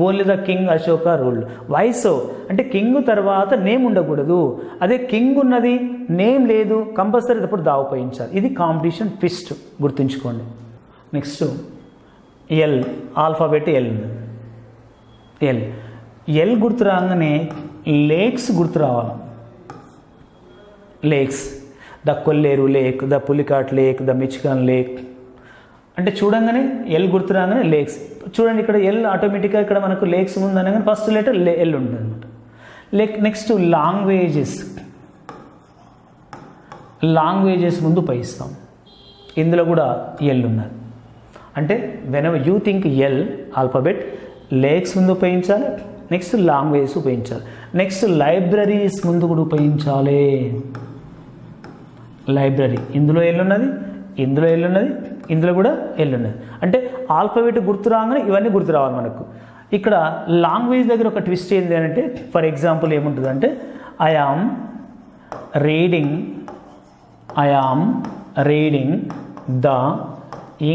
only the king Ashoka ruled. Why so అంటే king తర్వాత name ఉండకూడదు, అదే king ఉన్నది నేమ్ లేదు, కంపల్సరీ అప్పుడు దా ఉపయోగించాలి. ఇది కాంపిటీషన్ ట్విస్ట్, గుర్తుంచుకోండి. Next L, alphabet L. L L గుర్తు రాగానే లేక్స్ గుర్తు రావాలి. Lakes, the Kolleru lake, the Pulicat lake, the Michigan lake. అంటే చూడంగానే ఎల్ గుర్తు రాగానే లేక్స్. చూడండి ఇక్కడ ఎల్ ఆటోమేటిక్గా ఇక్కడ మనకు లేక్స్ ముందనగానే ఫస్ట్ లెటర్ ఎల్ ఉంటుంది అనమాట. నెక్స్ట్ లాంగ్వేజెస్, లాంగ్వేజెస్ ముందు ఉపయోగిస్తాం. ఇందులో కూడా ఎల్ ఉన్నది. అంటే whenever you think L alphabet, lakes ముందు ఉపయోగించాలి, నెక్స్ట్ లాంగ్వేజెస్ ఉపయోగించాలి, నెక్స్ట్ లైబ్రరీస్ ముందు కూడా ఉపయోగించాలి. లైబ్రరీ, ఇందులో ఎల్లున్నది, ఇందులో ఎల్లున్నది, ఇందులో కూడా ఎల్లున్నది. అంటే ఆల్ఫాబెట్ గుర్తు రాగానే ఇవన్నీ గుర్తు రావాలి మనకు. ఇక్కడ లాంగ్వేజ్ దగ్గర ఒక ట్విస్ట్ ఏంటి అంటే, ఫర్ ఎగ్జాంపుల్ ఏముంటుంది అంటే I am reading the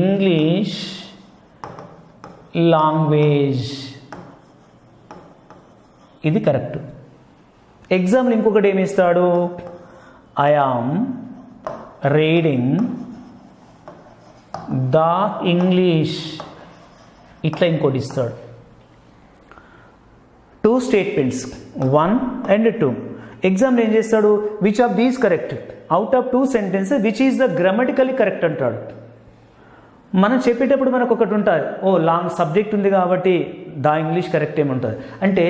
English language. ఇది కరెక్ట్. ఎగ్జాంపుల్ ఇంకొకటి ఏమి ఇస్తాడు, I am reading the English, ఇట్లా ఇంకోటి ఇస్తాడు. 2 స్టేట్మెంట్స్ 1 and 2. ఎగ్జాంపుల్ ఏం చేస్తాడు, which of these correct, out of 2 sentences which is the grammatically correct అంటాడు. మనం చెప్పేటప్పుడు మనకు ఒకటి ఉంటుంది, ఓ లాంగ్ సబ్జెక్ట్ ఉంది కాబట్టి ద ఇంగ్లీష్ కరెక్ట్ ఏముంటుంది అంటే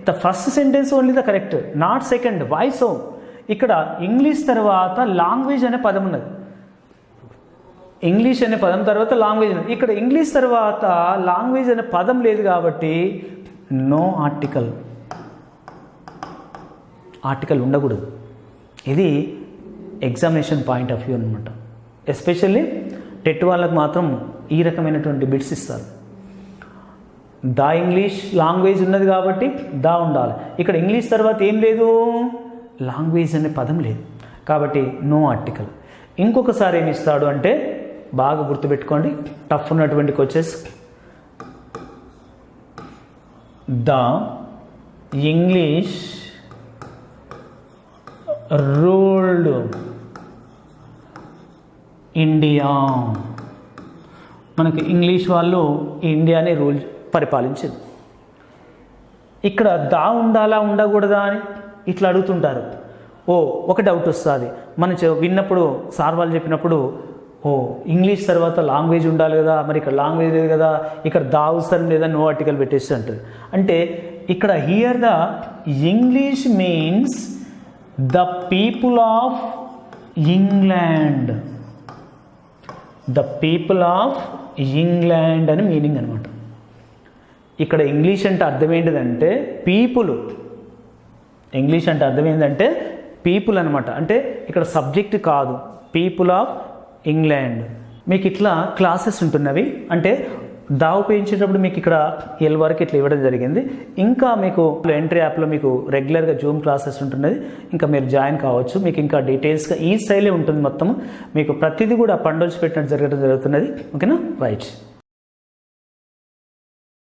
the first sentence only the correct, not second. Why so ఇక్కడ ఇంగ్లీష్ తర్వాత లాంగ్వేజ్ అనే పదం ఉన్నది, ఇంగ్లీష్ అనే పదం తర్వాత లాంగ్వేజ్ ఉన్నది. ఇక్కడ ఇంగ్లీష్ తర్వాత లాంగ్వేజ్ అనే పదం లేదు కాబట్టి నో ఆర్టికల్, ఆర్టికల్ ఉండకూడదు. ఇది ఎగ్జామినేషన్ పాయింట్ ఆఫ్ వ్యూ అనమాట. ఎస్పెషల్లీ టెట్ వాళ్ళకు మాత్రం ఈ రకమైనటువంటి బిట్స్ ఇస్తారు. ద ఇంగ్లీష్ లాంగ్వేజ్ ఉన్నది కాబట్టి దా ఉండాలి. ఇక్కడ ఇంగ్లీష్ తర్వాత ఏం లేదు, లాంగ్వేజ్ అనే పదం లేదు కాబట్టి నో ఆర్టికల్. ఇంకొకసారి ఏమి ఇస్తాడు అంటే బాగా గుర్తుపెట్టుకోండి, టఫ్ ఉన్నటువంటి questions. The English ruled India. మనకి ఇంగ్లీష్ వాళ్ళు ఇండియాని రూల్ పరిపాలించింది. ఇక్కడ దా ఉండాలా ఉండకూడదా అని ఇట్లా అడుగుతుంటారు. ఒక డౌట్ వస్తుంది మనం విన్నప్పుడు, సార్ వాళ్ళు చెప్పినప్పుడు, ఇంగ్లీష్ తర్వాత లాంగ్వేజ్ ఉండాలి కదా, మరి ఇక్కడ లాంగ్వేజ్ లేదు కదా, ఇక్కడ దా అవసరం లేదా, నో ఆర్టికల్ పెట్టేసి అంటారు. అంటే ఇక్కడ here the English means the people of England, the people of England అని మీనింగ్ అనమాట. ఇక్కడ ఇంగ్లీష్ అంటే అర్థం ఏంటిదంటే పీపుల్, ఇంగ్లీష్ అంటే అర్థం ఏంటంటే పీపుల్ అనమాట. అంటే ఇక్కడ సబ్జెక్ట్ కాదు, పీపుల్ ఆఫ్ ఇంగ్లాండ్. మీకు ఇట్లా క్లాసెస్ ఉంటున్నవి, అంటే దా ఉపయోగించేటప్పుడు మీకు ఇక్కడ ఎల్ వరకు ఇట్లా ఇవ్వడం జరిగింది. ఇంకా మీకు ఎంట్రీ యాప్లో మీకు రెగ్యులర్గా జూమ్ క్లాసెస్ ఉంటున్నది, ఇంకా మీరు జాయిన్ కావచ్చు. మీకు ఇంకా డీటెయిల్స్గా ఈ స్టైలే ఉంటుంది మొత్తము, మీకు ప్రతిదీ కూడా పండోల్స్ పెట్టినట్టు జరగడం జరుగుతున్నది. ఓకేనా, రైట్.